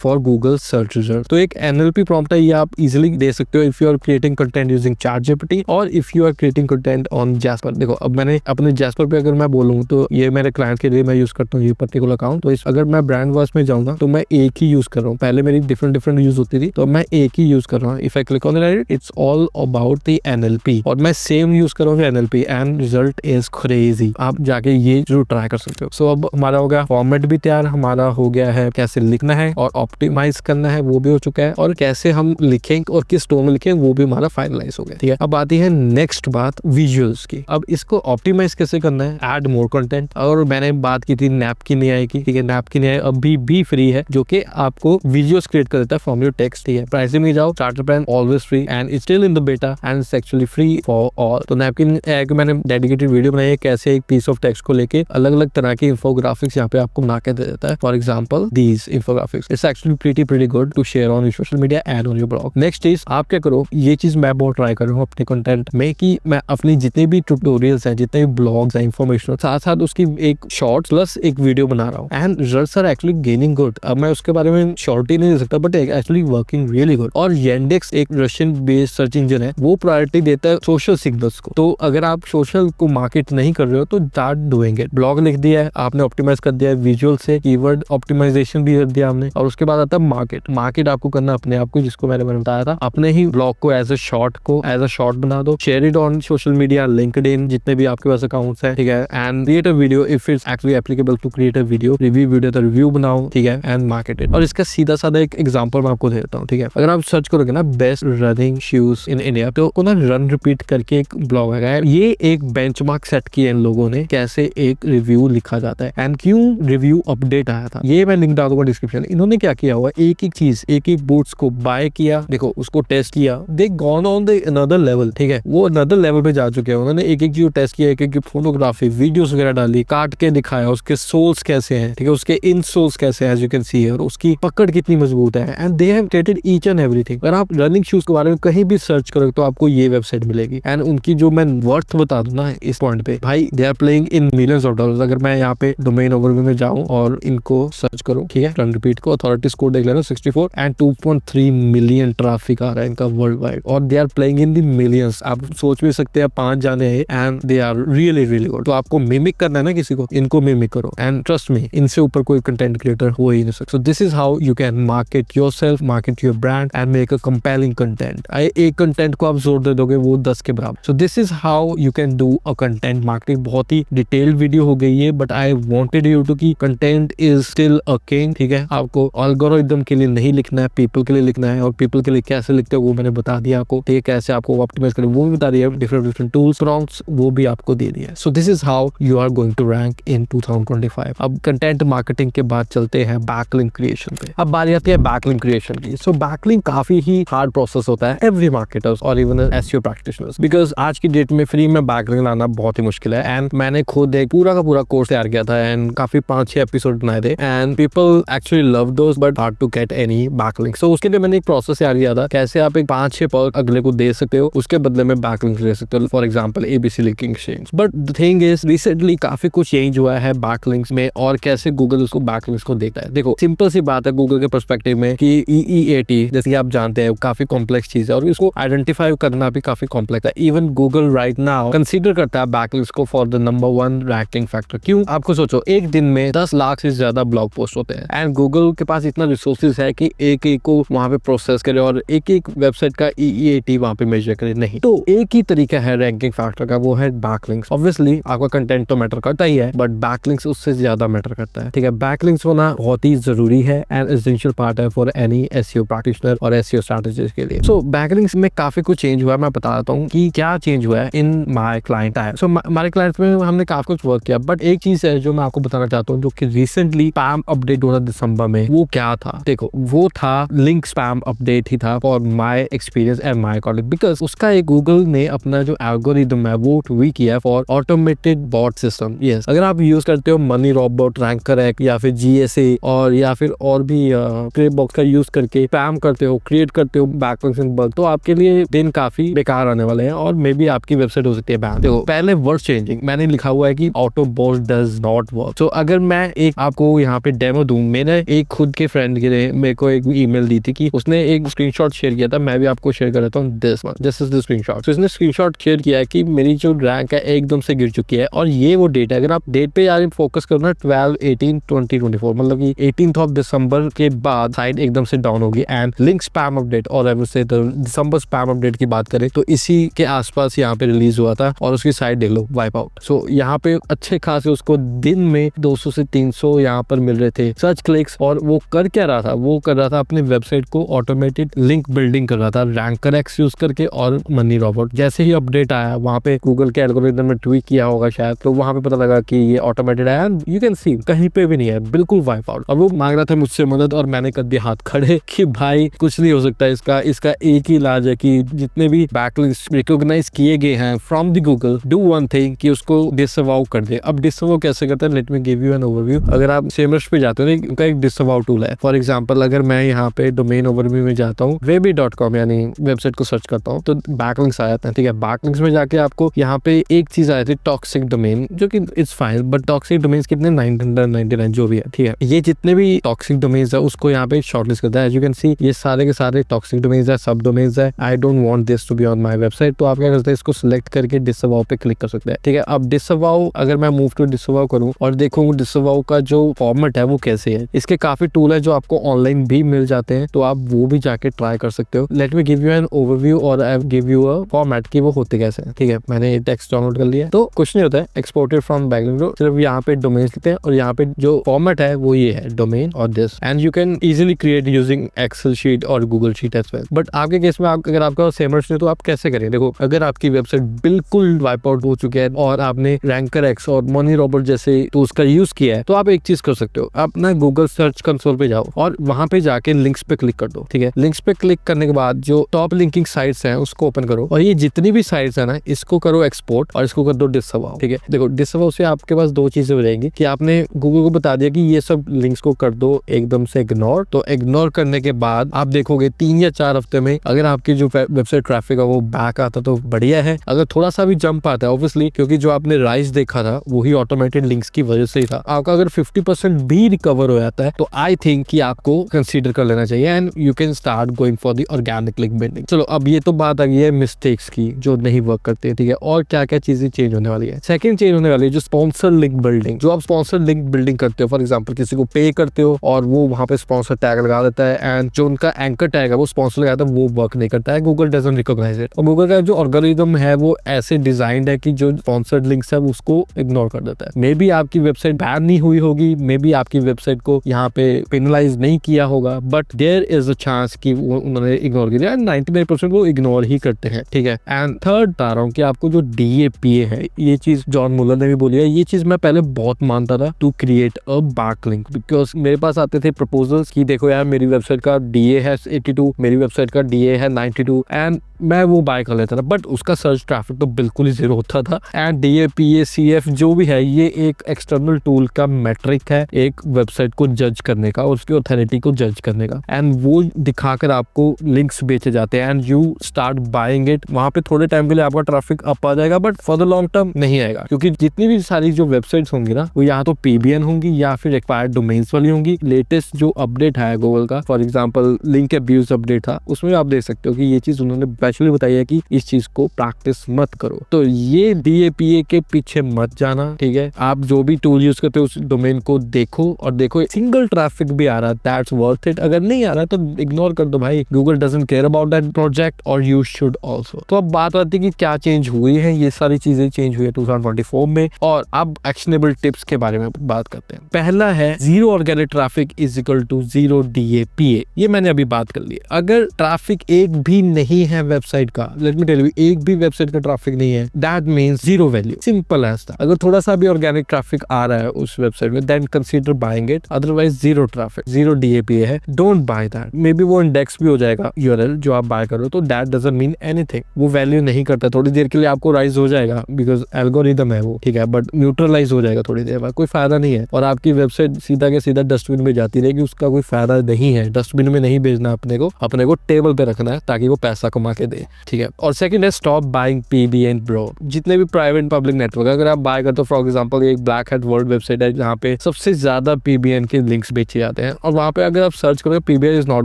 for Google search result. तो एक एनएलपी प्रॉम्प्ट है, ये आप इजीली दे सकते हो if you are creating content using ChatGPT और if you are creating content on Jasper. देखो अब मैंने अपने जैस्पर पे अगर मैं बोलूँ तो ये मेरे क्लाइंट के लिए मैं यूज करता हूँ ये पर्टिकुलर अकाउंट। तो अगर मैं ब्रांड वॉइस में जाऊंगा तो मैं एक ही यूज कर रहा हूँ, पहले मेरी डिफरेंट यूज होती थी, तो मैं एक ही यूज कर रहा हूँ। If I click on it, it's all about the NLP, और मैं सेम यूज कर रहा हूँ NLP, and result is crazy. आप जाके ये जरूर ट्राई कर सकते हो। सो अब हमारा हो गया फॉर्मेट भी तैयार, हमारा हो गया है कैसे लिखना है और ऑप्टिमाइज करना है वो भी हो चुका है, और कैसे हम लिखेंगे और किस टोन में लिखेंगे वो भी हमारा फाइनलाइज हो गया। ठीक है, अब आती है नेक्स्ट बात विजुअल्स की। अब इसको ऑप्टिमाइज कैसे करना है, ऐड मोर कंटेंट। और मैंने बात की थी नैपकिन एआई की, ठीक है, नैपकिन एआई अभी भी फ्री है, जो कि आपको वीडियोस क्रिएट कर देता है फ्रॉम योर टेक्स्ट। ठीक है, प्राइसिंग में जाओ, starter plan always free and it's still in the beta and it's actually free for all. तो नैपकिन एआई को मैंने डेडिकेटेड वीडियो बनाई है, कैसे एक पीस ऑफ टेक्स्ट को लेके अलग अलग तरह की इंफोग्राफिक्स यहाँ पे आपको बना के दे देता है। For example these infographics, it's actually pretty good to share on your social media and on your blog. Next is आप क्या करो, ये चीज मैं बहुत ट्राई कर रहा हूँ अपने कंटेंट में, कि मैं अपनी जितने भी ट्यूटोरियल्स हैं, जितने भी ब्लॉग्स हैं इंफॉर्मेशन, साथ साथ उसकी एक शॉर्ट्स प्लस एक वीडियो बना रहा हूँ, and results are actually gaining good. अब मैं उसके बारे में शॉर्ट ही नहीं दे सकता, but actually working really good. और Yandex एक रशियन बेस्ड सर्च इंजन है, वो प्रायोरिटी देता है सोशल सिग्नल्स को। तो अगर आप सोशल को मार्केट नहीं कर रहे हो तो स्टार्ट डूइंग इट। ब्लॉग लिख दिया है आपने, ऑप्टिमाइज कर दिया है विजुअल से, कीवर्ड ऑप्टिमाइजेशन भी कर दिया हमने, और उसके बाद आता है मार्केट आपको करना अपने आप को, जिसको मैंने बताया था, अपने ही ब्लॉग को एज अ शॉर्ट बना दो, share it on social media, LinkedIn, जितने भी आपके पास अकाउंट्स हैं, ठीक है, and create a video if it's actually applicable to create a video, review तो रिव्यू बनाओ, ठीक है, एंड मार्केट इट। और इसका सीधा साधा एक एग्जांपल मैं आपको देता हूँ, ठीक है, अगर आप सर्च करोगे ना best running shoes in India, तो ना रन रिपीट करके एक ब्लॉग है, ये एक बेंचमार्क सेट किया इन लोगों ने, कैसे एक रिव्यू लिखा जाता है एंड क्यों रिव्यू अपडेट आया था, ये मैं लिंक डाल दूंगा डिस्क्रिप्शन। इन्होंने क्या किया हुआ, एक चीज, एक बूट्स को बाय किया, देखो उसको टेस्ट किया, दे gone on the another level, ठीक है, वो अनदर लेवल पे जा चुके हैं। उन्होंने एक चीज टेस्ट किया, एक फोटोग्राफी वीडियोस वगैरह डाली, काट के दिखाया उसके सोल्स कैसे हैं, ठीक है, उसके इन सोल्स कैसे हैं एज यू कैन सी, और उसकी पकड़ कितनी मजबूत है, and they have stated each and everything. अगर आप रनिंग शूज के बारे में कहीं भी सर्च करोगे तो आपको ये वेबसाइट मिलेगी, एंड उनकी जो मैं वर्थ बता दूं ना इस पॉइंट पे, भाई they are playing in millions of dollars. अगर मैं यहाँ पे डोमेन ओवरव्यू में जाऊं और इनको सर्च करूं, ठीक है, रन रिपीट को, अथॉरिटी स्कोर देख लेना 64 एंड 2.3 मिलियन ट्रैफिक आ रहा है इनका वर्ल्ड वाइड, और they are playing in the millions. आप सोच भी सकते हैं 5 जाने हैं and they are really really good. तो आपको मिमिक करना है ना किसी को, इनको मिमिक करो एंड ट्रस्ट मी, इनसे ऊपर कोई कंटेंट क्रिएटर हो ही नहीं सकता। So this is how you can market yourself, market your brand and make a compelling content. एक कंटेंट को आप जोर दे दोगे वो 10 के बराबर। So this is how you can do a content marketing. बहुत ही डिटेल्ड वीडियो हो गई है, but I wanted you to की content is still a king, ठीक है। आपको एल्गोरिथम के लिए नहीं लिखना है, पीपल के लिए लिखना है, और पीपल के लिए कैसे लिखते हो वो मैंने बता दिया आपको, ठीक है। कैसे आपको ऑप्टिमाइज करें वो भी बता दिया, डिफरेंट टूल्स, प्रॉम्प्ट्स वो भी आपको दे दिया। So this is how you are going to rank in 2025। अब कंटेंट मार्केटिंग के बाद चलते हैं बैकलिंक क्रिएशन पे। अब बारी आती है बैकलिंक क्रिएशन की। सो बैकलिंक काफी ही हार्ड प्रोसेस होता है एवरी मार्केटर्स और इवन एसईओ प्रैक्टिशनर्स, बिकॉज आज की डेट में फ्री में बैकलिंक लाना बहुत ही मुश्किल है। एंड मैंने खुद एक पूरा का पूरा कोर्स तैयार किया था एंड काफी 5-6 एपिसोड बनाए थे and people actually love those but hard to get any backlink. So उसके लिए मैंने एक प्रोसेस तैयार किया था, कैसे आप एक 5-6 पर्क अगले को दे सकते हो, उसके बदले में बैकलिंक ले सकते हो। For example ABC linking exchange. But the thing is recently काफी कुछ चेंज हुआ है बैकलिंक्स में और कैसे गूगल उसको बैकलिंक्स को देखता है। देखो सिंपल सी बात है गूगल के पर्सपेक्टिव में कि EEAT जैसे कि आप जानते हैं काफी कॉम्प्लेक्स चीज है और इसको आइडेंटिफाई करना भी काफी कॉम्प्लेक्स है। Even Google right now consider करता है बैकलिंक्स को for the number 1 ranking factor. क्यों? आपको सोचो, एक दिन में 10 लाख से ज्यादा ब्लॉग पोस्ट होते हैं एंड गूगल के पास इतना रिसोर्सेज है कि एक एक को वहां पे प्रोसेस करे और एक एक वेबसाइट का EEAT वहां पे मेजर करे। नहीं, तो एक ही तरीका है रैंकिंग फैक्टर का, वो है बैकलिंक्स। ऑब्वियसली आपका कंटेंट तो मैटर करता ही है बट बैकलिंक्स उससे ज्यादा मैटर करता है, ठीक है। बैकलिंक्स होना बहुत ही जरूरी है एंड एसेंशियल पार्ट है फॉर एनी एसईओ प्रैक्टिशनर और एसईओ स्ट्रेटजिस्ट के लिए। सो बैकलिंक्स में काफी कुछ चेंज हुआ है, मैं बता देता हूँ कि क्या चेंज हुआ है इन माय क्लाइंट टाइप। सो हमारे क्लाइंट्स में हमने काफी कुछ वर्क किया, बट एक चीज है जो मैं आपको बताना चाहता हूँ जो कि रिसेंटली स्पैम अपडेट हुआ दिसंबर में। वो क्या था? देखो, वो था लिंक स्पैम अपडेट ही था for my experience and my according, because उसका एक गूगल ने अपना जो एल्गोरिथम है वो ट्वीक किया for automated bot system. Yes, अगर आप यूज करते हो मनी रोबोट, रैंकर एक्ट या फिर GSA और या फिर और भी क्रेप बॉक्स का यूज करके स्पैम करते हो, क्रिएट करते हो बैकलिंक्स इन बल्क, तो आपके लिए दिन काफी बेकार आने वाले हैं और मे बी आपकी वेबसाइट हो सकती है बैन। देखो, पहले वर्ड चेंजिंग मैंने लिखा हुआ है कि auto bot does not work. So अगर मैं एक आपको यहाँ पे डेमो दूं, मैंने एक खुद के फ्रेंड के लिए मेरे को एक ईमेल दी थी कि उसने एक स्क्रीनशॉट शेयर किया था, मैं भी आपको शेयर कर देता हूँ। This is the screenshot. इसने स्क्रीनशॉट शेयर किया है कि मेरी जो रैंक है एकदम से गिर चुकी है और ये वो डेट है। अगर आप डेट पे यार फोकस करो ना 12/18/2024, मतलब कि 18th of December के बाद साइट एकदम से डाउन होगी। एंड लिंक स्पैम अपडेट और I will say December spam update की बात करें तो इसी के आसपास यहाँ पे रिलीज हुआ था और उसकी साइट देख लो, वाइप आउट। सो यहाँ पे अच्छे खासे उसको दिन में 200 से 300 यहाँ पर मिल रहे थे सर्च क्लिक्स। और वो कर क्या रहा था? वो कर रहा था अपने वेबसाइट को ऑटोमेटेड लिंक बिल्डिंग कर रहा था रैंकर एक्स यूज करके और मनी रोबोट। जैसे ही अपडेट आया वहां पे गूगल के एल्गोरिथम में ट्वीक किया होगा शायद, तो वहां पे पता लगा कि ये ऑटोमेटेड है। यू कैन सी कहीं पे भी नहीं है, बिल्कुल वाइप आउट। और वो मांग रहा था मुझसे मदद और मैंने कर दिया हाथ खड़े कि भाई कुछ नहीं हो सकता इसका एक ही इलाज है कि जितने भी बैकलिंक्स रिकॉग्नाइज किए गए हैं from the Google, do one thing कि उसको डिसअवाउ कर दे। अब डिसअवाउ कैसे करते हैं? Late me give you an overview. अगर आप सेमरश पे जाते हो ना, उनका एक डिसअवाउ टूल है। फॉर एग्जांपल अगर मैं यहाँ पे डोमेन ओवरव्यू में जाता हूँ, webby.com यानी वेबसाइट को सर्च करता हूँ तो बैकलिंक्स आ जाते हैं, ठीक है। बैकलिंक्स में जाके आपको यहाँ पे एक चीज आ जाती है टॉक्सिक डोमेन, जो कि it's fine, but toxic domains कितने 999 जो भी है, ठीक है। ये जितने भी टॉक्सिक डोमेन्स है उसको यहाँ पे शॉर्टलिस्ट करता है। एज यू कैन सी ये सारे के सारे टॉक्सिक डोमेन्स है, सब डोमेन्स है। I don't want this to be on my website, तो आप क्या करते हैं, इसको सिलेक्ट करके डिसअवाउ पे क्लिक कर सकते हैं, ठीक है। अब डिसअवाउ, अगर मैं मूव टू डिसअवाउ करूँ और देखूँ डिसअवाउ का जो फॉर्मेट है वो कैसे है, इसके काफी टूल है जो आपको ऑनलाइन भी मिल जाते हैं, तो आप वो भी जाके ट्राई कर सकते हो। Let me give you an overview और I give you a format कि वो होते कैसे हैं, ठीक है। मैंने टेक्स्ट डाउनलोड कर लिया, तो कुछ नहीं होता है, एक्सपोर्टेड फ्रॉम बैकलिंक, सिर्फ यहाँ पे डोमेन लिखते हैं और यहाँ पे जो फॉर्मेट है वो ये है, डोमेन और this, and you can easily create using Excel sheet और Google sheet as well. But आपके केस में अगर आपका सेमरश नहीं तो आप कैसे करें? देखो, अगर आपकी वेबसाइट बिल्कुल वाइप आउट हो चुकी है और आपने रैंकर एक्स और मनी रोबोट जैसे टूल्स का यूज किया है, तो आप एक चीज कर सकते हो, आप ना गूगल सर्च कंसोल पे जाओ और वहां पे जाके लिंक्स पे क्लिक कर दो, ठीक है। लिंक्स पे क्लिक करने के बाद जो टॉप लिंकिंग साइट्स हैं उसको ओपन करो और ये जितनी भी साइट्स है ना इसको करो एक्सपोर्ट और इसको कर दो डिसअवाउ, ठीक है। देखो, डिसअवाउ से आपके पास दो चीजें हो जाएंगी कि आपने गूगल को बता दिया कि ये सब लिंक्स को कर दो एकदम से इग्नोर। तो इग्नोर करने के बाद आप देखोगे 3 या 4 हफ्ते में अगर आपकी जो वेबसाइट ट्रैफिक है वो बैक आता तो बढ़िया है। अगर थोड़ा सा भी जंप आता है ऑब्वियसली, क्योंकि जो आपने राइज देखा था वही ऑटोमेटेड लिंक्स की वजह से ही था। आपका अगर 50% भी रिकवर हो जाता है तो आई थिंक कि आपको कंसीडर कर लेना चाहिए and you can start going for the organic link building. चलो अब ये तो बात आ गई है मिस्टेक्स की जो नहीं वर्क करते हैं, ठीक है। और क्या क्या चीजें चेंज होने वाली है। सेकंड चेंज होने वाली है जो स्पॉन्सर लिंक बिल्डिंग। जो आप स्पॉन्सर लिंक बिल्डिंग करते हो, फॉर एग्जाम्पल किसी को पे करते हो और वो वहां पे स्पॉन्सर टैग लगा देता है एंड जो उनका एंकर टैग है वो स्पॉन्सर लगाता है, वो वर्क नहीं करता है। Google doesn't recognize it. और गूगल का जो एल्गोरिथम है वो ऐसे डिजाइंड है कि जो स्पॉन्सर्ड लिंक्स है उसको इग्नोर कर देता है। मे बी आपकी वेबसाइट बैन नहीं हुई होगी, मे बी आपकी वेबसाइट को यहाँ पे पेनलाइज नहीं किया होगा, but there is a chance कि वो उन्होंने इग्नोर किया एंड 99% वो इग्नोर ही करते हैं, ठीक है। एंड थर्ड बता रहा हूँ कि आपको जो DAPA है, ये चीज जॉन मुलर ने भी बोली है, ये चीज मैं पहले बहुत मानता था, to create a backlink. Because मेरे पास आते थे प्रपोजल्स कि देखो यार मेरी वेबसाइट का DA है 82, मेरी वेबसाइट का DA है 92 एंड मैं वो बाय कर लेता था, बट उसका सर्च ट्रैफिक तो बिल्कुल ही जीरो होता था। एंड DAPA CF जो भी है ये एक एक्सटर्नल टूल का मैट्रिक है एक वेबसाइट को जज करने का, उसकी ऑथेरिटी को जज करने का, एंड वो दिखाकर आपको लिंक्स बेचे जाते हैं and you start buying it. वहां पे थोड़े टाइम के लिए आपका ट्रैफिक अप आ जाएगा but for the long term नहीं आएगा, क्योंकि जितनी भी सारी जो वेबसाइट्स होंगी ना वो या तो PBN होंगी या फिर एक्सपायर्ड डोमेन्स वाली होंगी। लेटेस्ट जो अपडेट है गूगल का, for example link abuse update था, उसमें आप देख सकते हो कि ये चीज उन्होंने स्पेशली बताई है कि इस चीज को प्रैक्टिस मत करो। तो ये DAPA के पीछे मत जाना, ठीक है। आप जो भी टूल यूज करते हो उस डोमेन को देखो और देखो सिंगल ट्रैफिक भी आ रहा है, दैट्स वर्थ इट। अगर नहीं आ रहा है तो इग्नोर कर दो भाई, Google doesn't care about that project और यू शुड आल्सो। तो अब बात आती है कि क्या चेंज हुई है। ये सारी चीजें चेंज हुई है 2024 में, और अब एक्शनेबल टिप्स के बारे में बात करते हैं। पहला है zero organic traffic is equal to zero DAPA। ये मैंने अभी बात कर ली। अगर ट्रैफिक एक भी नहीं है वेबसाइट का, लेट मी टेल यू, एक भी वेबसाइट का ट्रैफिक नहीं है, that means zero value, simple as that. अगर थोड़ा सा भी ऑर्गेनिक ट्रैफिक आ रहा है उस वेबसाइट में, then consider buying it, otherwise zero traffic, zero DAPA है, don't buy that. Maybe वो इंडेक्स भी हो जाएगा URL जो आप बाय करो, तो दैट डजंट मीन एनीथिंग, वो वैल्यू नहीं करता। थोड़ी देर के लिए आपको राइज हो जाएगा बिकॉज एल्गोरिदम है वो, ठीक है, बट न्यूट्रलाइज हो जाएगा थोड़ी देर बाद, कोई फायदा नहीं है। और आपकी वेबसाइट सीधा के सीधा डस्टबिन में जाती रहेगी, उसका कोई फायदा नहीं है। डस्टबिन में नहीं भेजना अपने को टेबल पे रखना है ताकि वो पैसा कमा के दे, ठीक है। और सेकंड है स्टॉप बाइंग PBN ब्रो। जितने भी प्राइवेट पब्लिक नेटवर्क अगर आप बाय करते हो, फॉर एग्जांपल एक ब्लैक हैट वर्ल्ड वेबसाइट है जहाँ पे सबसे ज्यादा PBN के लिंक्स बेचे जाते हैं, और वहाँ पे अगर आप सर्च करोगे PBN इज नॉट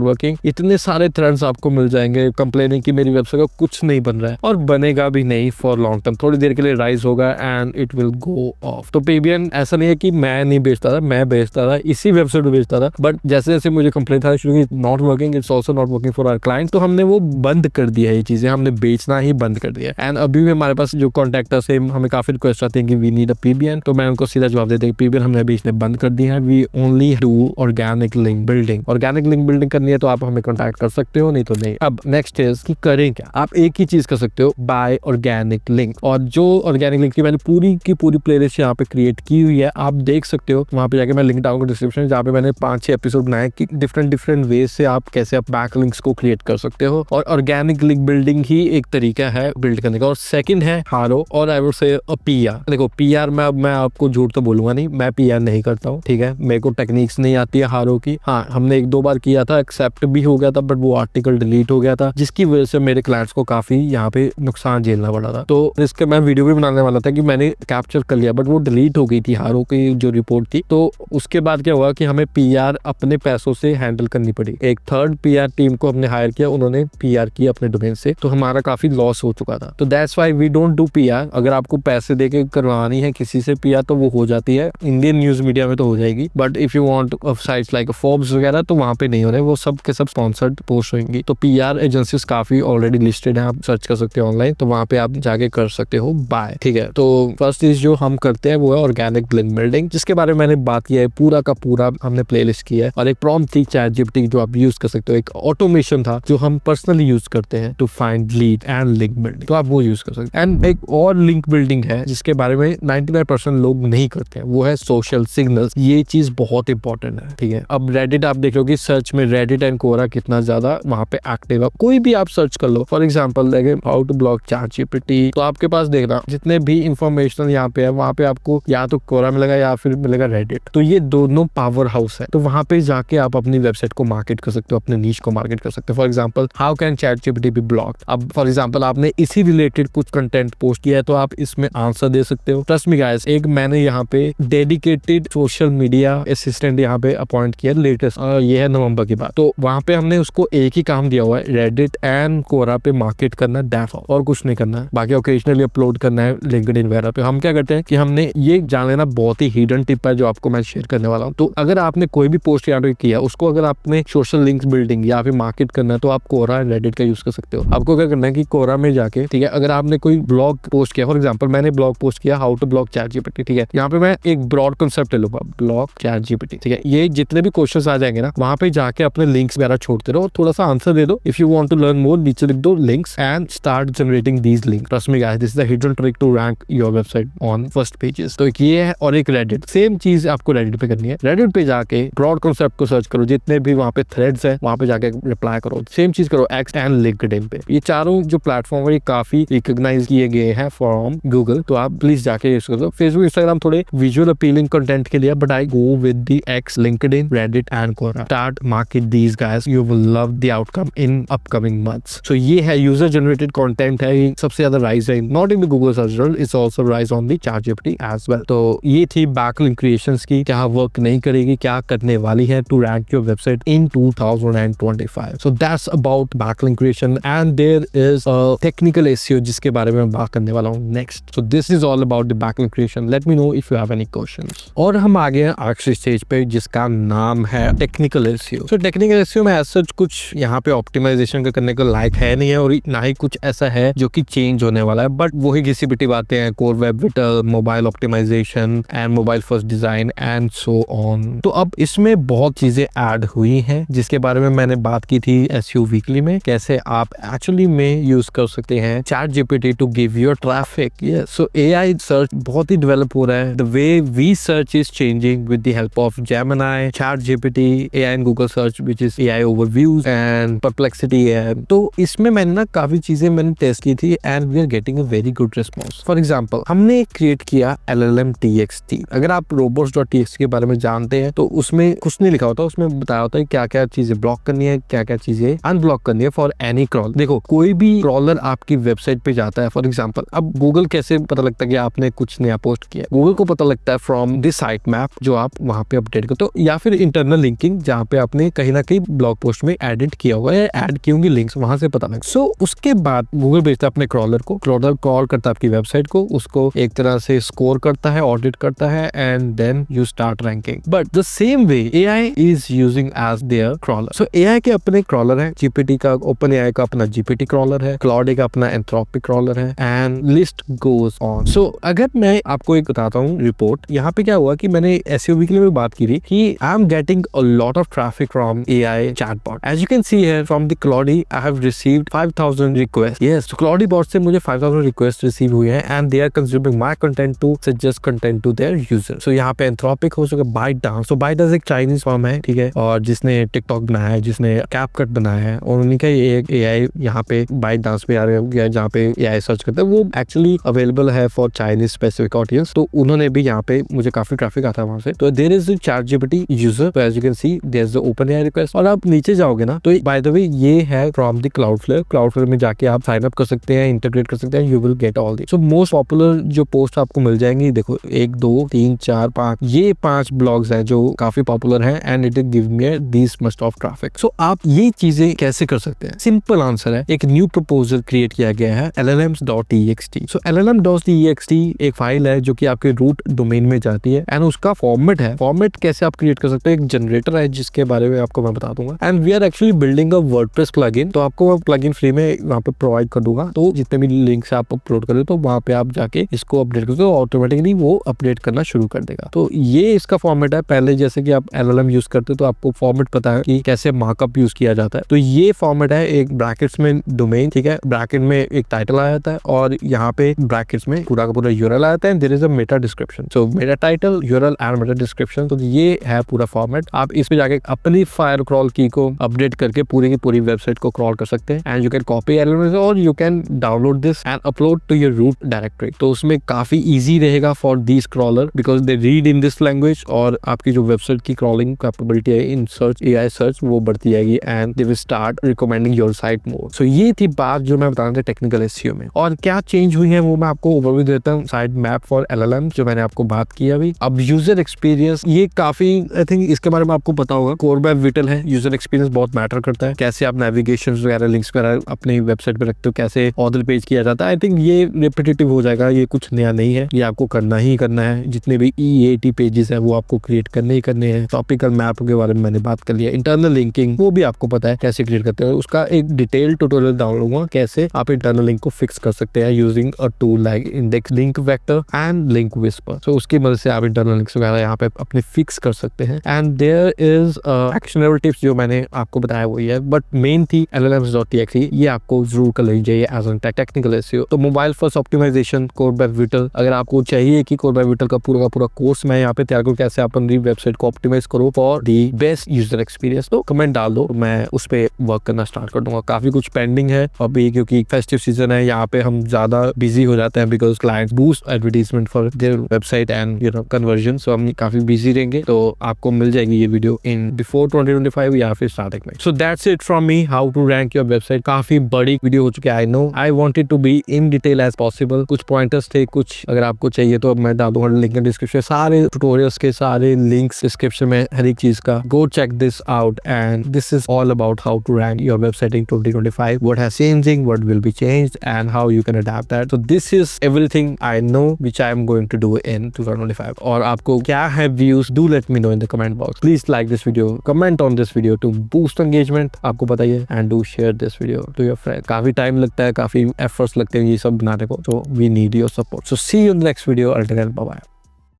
वर्किंग, इतने सारे थ्रेड्स आपको मिल जाएंगे कंप्लेनिंग कि मेरी वेबसाइट का कुछ नहीं बन रहा है, और बनेगा भी नहीं फॉर लॉन्ग टर्म। थोड़ी देर के लिए राइज होगा and it will go of. तो PBN ऐसा नहीं है कि मैं नहीं बेचता था, मैं बेचता था, इसी वेबसाइट पे बेचता था, बट जैसे जैसे मुझे कंप्लेंट था शुरू की not working, it's also not working for our client, तो हमने वो बंद कर दिया है, ये चीजें हमने बेचना ही बंद कर दिया। एंड अभी भी हमारे पास जो कॉन्टैक्टर्स है, हमें काफी रिक्वेस्ट आते हैं कि वी नीड अ PBN, तो मैं उनको सीधा जवाब देता हूं PBN हमने अभी इसलिए बंद कर दिया है, we only do organic link building. Organic link building करनी है तो आप हमें कॉन्टैक्ट कर सकते हो, नहीं तो नहीं। अब नेक्स्ट इज कि करें क्या। आप एक ही चीज कर सकते हो, बाय ऑर्गेनिक लिंक। और जो ऑर्गेनिक लिंक की मैंने पूरी की पूरी प्लेलिस्ट यहाँ पे क्रिएट की हुई है, आप देख सकते हो, वहां पे जाके मैं लिंक डालूंगा डिस्क्रिप्शन, जहाँ पे मैंने 5-6 एपिसोड बनाए कि डिफरेंट वेज से आप कैसे आप बैक लिंक्स को क्रिएट कर सकते हो। और ऑर्गेनिक लिंक बिल्डिंग ही एक तरीका है बिल्ड करने का। और सेकंड है हारो, और आई वुड से PR। देखो PR में अब मैं आपको झूठ तो बोलूंगा नहीं, मैं PR नहीं करता हूँ, ठीक है। मेरे को टेक्निक्स नहीं आती है हारो की। हाँ, हमने 1-2 बार किया था, एक्सेप्ट भी हो गया था, बट वो आर्टिकल डिलीट हो गया था, जिसकी वजह से मेरे क्लाइंट्स को काफी यहाँ पे नुकसान झेलना पड़ा था। तो इसके मैं वीडियो भी बनाने वाला था कि मैंने कैप्चर कर लिया, बट वो डिलीट हो गई थी हारो की जो रिपोर्ट थी। तो उसके बाद क्या हुआ कि हमें PR अपने पैसों से हैंडल करनी पड़ी। एक थर्ड PR टीम को हमने हायर किया, उन्होंने PR की अपने डोमेन से, तो हमारा काफी लॉस हो चुका था। तो that's why we don't do PR। अगर आपको पैसे देके करवानी है किसी से PR तो वो हो जाती है, इंडियन न्यूज मीडिया में तो हो जाएगी, but if you want sites like Forbes वगैरह तो वहां पे नहीं हो रहे, वो सब के सब स्पॉन्सर्ड पोस्ट होंगी। तो PR एजेंसीज काफी ऑलरेडी लिस्टेड है, आप सर्च कर सकते हो ऑनलाइन, तो वहां पे आप जाके कर सकते हो बाय, ठीक है। तो फर्स्ट चीज जो हम करते हैं वो है ऑर्गेनिक लिंक बिल्डिंग, जिसके बारे में मैंने बात किया है, पूरा का पूरा हमने प्लेलिस्ट किया है। और एक प्रॉम्प्ट थी ChatGPT जो आप यूज कर सकते हो, एक ऑटोमेशन था जो हम पर्सनली यूज करते हैं to find lead and link building, तो आप वो यूज कर सकते हैं। एंड एक और लिंक बिल्डिंग है जिसके बारे में 99% लोग नहीं करते हैं, वो है सोशल सिग्नल्स। ये चीज बहुत इंपॉर्टेंट है, ठीक है। अब रेडिट आप देख लो कि सर्च में रेडिट एंड कोरा कितना ज्यादा वहां पे एक्टिव है। कोई भी आप सर्च कर लो, फॉर एग्जाम्पल देखें हाउ टू ब्लॉक ChatGPT, तो आपके पास देखना जितने भी इंफॉर्मेशन यहाँ पे है, वहां पे आपको या तो कोरा मिलेगा या फिर मिलेगा रेडिट। तो ये दोनों पावर हाउस है, तो वहां पे जाके आप अपनी वेबसाइट को मार्केट कर सकते हो, अपने नीश को मार्केट कर सकते हो। For example how can ChatGPT be blocked. अब फॉर एग्जाम्पल आपने इसी रिलेटेड कुछ कंटेंट पोस्ट किया है, तो आप इसमें आंसर दे सकते हो। ट्रस्ट मी गाइस, एक मैंने यहाँ पे डेडिकेटेड सोशल मीडिया असिस्टेंट यहाँ पे अपॉइंट किया लेटेस्ट, ये है नवंबर की बात। तो वहाँ पे हमने उसको एक ही काम दिया हुआ है, रेडिट एंड कोरा पे मार्केट करना, दैट्स ऑल, और कुछ नहीं करना है। बाकी ओकेजनली अपलोड करना है लिंक्डइन वगैरह पे। हम क्या करते हैं कि हमने ये जान लेना, बहुत ही हिडन टिप है जो आपको मैं शेयर करने वाला हूँ। तो अगर आपने कोई भी पोस्ट यहाँ पे किया, उसको अगर आपने सोशल लिंक्स बिल्डिंग या फिर मार्केट करना है, तो आप कोरा एंड रेडिट का यूज कर सकते हो। आपको क्या करना है कि कोरा में जाके, ठीक है, अगर आपने कोई ब्लॉग पोस्ट किया, फॉर एग्जांपल मैंने ब्लॉग पोस्ट किया हाउ टू ब्लॉग चैटजीपीटी, ठीक है, यहाँ पे मैं एक ब्रॉड कांसेप्ट ले लूंगा, ब्लॉग चैटजीपीटी, ठीक है। ये जितने भी क्वेश्चंस आ जाएंगे ना, वहां पे जाके अपने लिंक्स वगैरह छोड़ते रहो, थोड़ा सा आंसर दे दो। If you want to learn more, नीचे लिख दो links and start generating these links. Trust me guys, this is the hidden trick to rank your website on first pages. तो ये है, और एक रेडिट, सेम चीज आपको रेडिट पे करनी है। रेडिट पे जाके ब्रॉड कांसेप्ट को सर्च करो, जितने भी वहां पे थ्रेड्स है वहां पे जाके रिप्लाई करो। सेम चीज करो एक्स एंड लिंक्डइन पे। ये चारों जो प्लेटफॉर्म है ये काफी रिकॉग्नाइज किए गए हैं फ्रॉम गूगल, तो आप प्लीज जाके यूज करो। फेसबुक इंस्टाग्राम थोड़े विजुअल अपीलिंग कंटेंट के लिए, but I go with the X, LinkedIn, Reddit and Quora. Start market these guys, you will love the outcome in upcoming months. So ये है user generated content है, ये सबसे ज्यादा rise है, not in the Google search result, it's also rise on the ChatGPT as well. तो ये थी बैकलिंक क्रिएशंस की, क्या वर्क नहीं करेगी, क्या करने वाली है to rank your website in 2025। So that's about backlink creation and there is a technical SEO जिसके बारे में मैं बात करने वाला हूँ next. So this is all about the backlink creation. Let me know if you have any questions. और हम आ गए हैं आखिरी स्टेज पे जिसका नाम है technical SEO. So technical SEO में ऐसा कुछ यहाँ पे ऑप्टिमाइजेशन का करने को लायक है नहीं है, और ना ही कुछ ऐसा है जो कि चेंज होने वाला है, बट वही घिसी पिटी बातें हैं, core web vital, mobile optimisation and mobile first design and so on. तो अब इसमें बहुत चीजें ऐड हुई हैं जिसके बारे में मैंने बात की थी एसईओ वीकली में, कैसे आप एक्चुअली में यूज कर सकते हैं ChatGPT to give your traffic. Yes, so AI search बहुत ही डेवलप हो रहा है। The way we search is changing with the help of Gemini, ChatGPT, AI and Google search which is AI overviews and Perplexity है। तो इसमें मैंने ना काफी चीजें मैंने टेस्ट की थी and we are getting a very good response. For example, हमने क्रिएट किया LLM TXT। अगर आप robots.txt के बारे में जानते हैं तो उसमें कुछ नहीं लिखा होता, उसमें बताया होता है क्या क्या चीजें ब्लॉक करनी है, क्या क्या चीजें अनब्लॉक करनी है फॉर एनी क्रॉल। देखो, कोई भी क्रॉलर आपकी वेबसाइट पे जाता है, फॉर एग्जांपल, अब गूगल कैसे पता लगता है कि आपने कुछ नया पोस्ट किया? गूगल को पता लगता है फ्रॉम द साइट मैप जो आप वहां पे अपडेट करते हो, या फिर इंटरनल लिंकिंग जहाँ पे आपने कहीं ना कहीं ब्लॉग पोस्ट में एडिट किया हुआ है, ऐड की होंगी लिंक्स, वहां से पता लगता है। सो उसके बाद गूगल भेजता है अपने क्रॉलर को, क्रॉलर कॉल करता है आपकी वेबसाइट को, उसको एक तरह से स्कोर करता है, ऑडिट करता है, and then you start ranking. But the same way AI is using as their crawler. So AI के अपने क्रॉलर है, जीपीटी का, ओपन एआई का अपना जीपीटी क्रॉलर है, क्लाउड का अपना एंथ्रोपिक क्रॉलर है, एंड लिस्ट गोज ऑन। सो अगर मैं आपको एक बताता हूँ रिपोर्ट, यहाँ पे क्या हुआ कि मैंने एसईओ वीकली में बात की थी कि I am getting a lot of traffic from AI chatbot. As you can see here from the Claude I have received 5000 request. Yes, तो क्लाउडी बॉट से मुझे 5000 रिक्वेस्ट रिसीव हुई है and they are consuming my content to suggest content to their user. So यहाँ पे Anthropic हो चुका, ByteDance. So ByteDance एक चाइनीज फर्म है, ठीक है, और जिसने टिकटॉक बनाया है, जिसने कैपकट बनाया है, और उन्हीं का एक एआई यहाँ पे बाइटडांस पे आ रहा है, जहाँ पे एआई सर्च करता है, वो एक्चुअली अवेलेबल है फॉर चाइनीज स्पेसिफिक ऑडियंस। तो उन्होंने भी यहाँ पे मुझे काफी ट्रैफिक आता है वहां से। तो there is ChatGPT user, as you can see there is the OpenAI request. और आप नीचे जाओगे ना तो बाय द वे ये है फ्रॉम द क्लाउडफ्लेयर। क्लाउडफ्लेयर में जाके आप साइन अप कर सकते हैं, इंटीग्रेट कर सकते हैं, you will get all the. So most popular जो पोस्ट आपको मिल जाएंगी, देखो 1 2 3 4 5, ये 5 ब्लॉग्स हैं जो काफी पॉपुलर हैं and it give me this much of traffic. So आप ये चीजें कैसे कर सकते हैं? सिंपल आंसर है, एक न्यू प्रपोजल क्रिएट किया गया है LLMs.txt। सो LLM.txt एक फाइल है जो कि आपके रूट डोमेन में जाती है एंड उसका फॉर्मेट है। फॉर्मेट कैसे आप क्रिएट कर सकते हैं? एक जनरेटर है जिसके बारे में आपको मैं बता दूंगा, and we are actually building a WordPress plugin. तो आपको प्लगइन फ्री में वहाँ पे प्रोवाइड कर दूंगा। तो जितने भी लिंक्स आप अपलोड करें तो वहाँ पे आप जाके इसको अपडेट कर दो, ऑटोमेटिकली वो अपडेट करना शुरू कर देगा। तो ये इसका फॉर्मेट है। पहले जैसे कि आप LLM यूज करते तो आपको फॉर्मेट पता है कि कैसे मार्कअप यूज किया जाता है। तो ये फॉर्मेट है, एक ब्रैकेट्स में डोमेन, ठीक है, ब्रैकेट में एक टाइटल आ जाता है और यहाँ पे ब्रैकेट्स में पूरा का पूरा यूआरएल आ जाता है, there is a meta description. So meta title, URL and meta description. तो ये है पूरा फॉर्मेट। आप इस पे जाके अपनी फायर क्रॉल की को अपडेट करके पूरी की पूरी वेबसाइट को क्रॉल कर सकते हैं and you can copy elements और you can download this and upload to your root directory. तो उसमें काफी इजी रहेगा for this crawler because they read in this language, और आपकी जो वेबसाइट की क्रॉलिंग कैपेबिलिटी है इन सर्च, एआई सर्च, वो बढ़ती जाएगी and they will start recommending your site more. So ये थी बात जो मैं बता रहा था टेक्निकल एसईओ में। और क्या चेंज हुई है वो मैं आपको ओवरव्यू देता हूँ। साइट मैप फॉर LLM जो मैंने आपको बात की अभी। अब यूजर एक्सपीरियंस, ये काफी आई थिंक इसके बारे में आपको पता होगा, कोर वेब विटल है। यूजर एक्सपीरियंस बहुत मैटर करता है, कैसे आप नेविगेशन वगैरह, लिंक्स वगैरह अपनी वेबसाइट पे रखते हो, कैसे ऑर्डर पेज किया जाता है। आई थिंक ये रिपीटेटिव हो जाएगा, ये कुछ नया नहीं है, ये आपको करना ही करना है। जितने भी EAT पेजेस है वो आपको क्रिएट करने ही करने हैं। टॉपिकल मैप के बारे में मैंने बात कर लिया। इंटरनल लिंकिंग वो भी आपको पता है कैसे क्रिएट करते हैं, उसका एक डिटेल ट्यूटोरियल डाउनलोड कैसे आप इंटरनल लिंक को फिक्स कर सकते हैं using a tool like index link vector and link whisper. तो उसकी मदद से आप इंटरनल लिंक्स वगैरह यहाँ पे अपने फिक्स कर सकते हैं। And there is actionable tips जो मैंने आपको बताया वही है, बट मेन थी LLMs.txt, ये आपको जरूर कर लेनी चाहिए एज एन टेक्निकल एसईओ। तो mobile first optimisation core web vital, अगर आपको चाहिए कि कोर वेब विटल का पूरा कोर्स मैं यहाँ पे तैयार करूँ, कैसे आप अपनी वेबसाइट को ऑप्टिमाइज करो for the best user experience, तो कमेंट डाल दो, मैं उस पे वर्क करना स्टार्ट कर दूंगा। काफी कुछ पेंडिंग है अभी, क्योंकि फेस्टिव सीजन है, यहाँ पे हम ज्यादा बिजी हो जाते हैं because clients boost advertisement for their website and conversion. So हम काफी बिजी रहेंगे, तो आपको मिल जाएगी ये वीडियो इन बिफोर 2025 या फिर स्टार्टिंग में। So that's it from me, how to rank your website. काफी बड़ी वीडियो हो चुकी है, I know, I wanted to be in detail as possible. कुछ पॉइंटर्स थे, कुछ अगर आपको चाहिए तो मैं डाल दूंगा लिंक इन डिस्क्रिप्शन, सारे ट्यूटोरियल्स के सारे लिंक्स डिस्क्रिप्शन में, हर एक चीज का। Go check this out and this is all about how to rank your website in 2025, what has changing, what will be changed, and how you can adapt that. So this is everything I know which I am going to do in 2025. और आपको क्या है views, do let me know in the comment box. Please like this video, comment on this video to boost engagement, आपको पता ही है, and do share this video to your friends. काफी time लगता है, काफी efforts लगते हैं ये सब बनाने को, so we need your support. So see you in the next video. Until then, bye bye.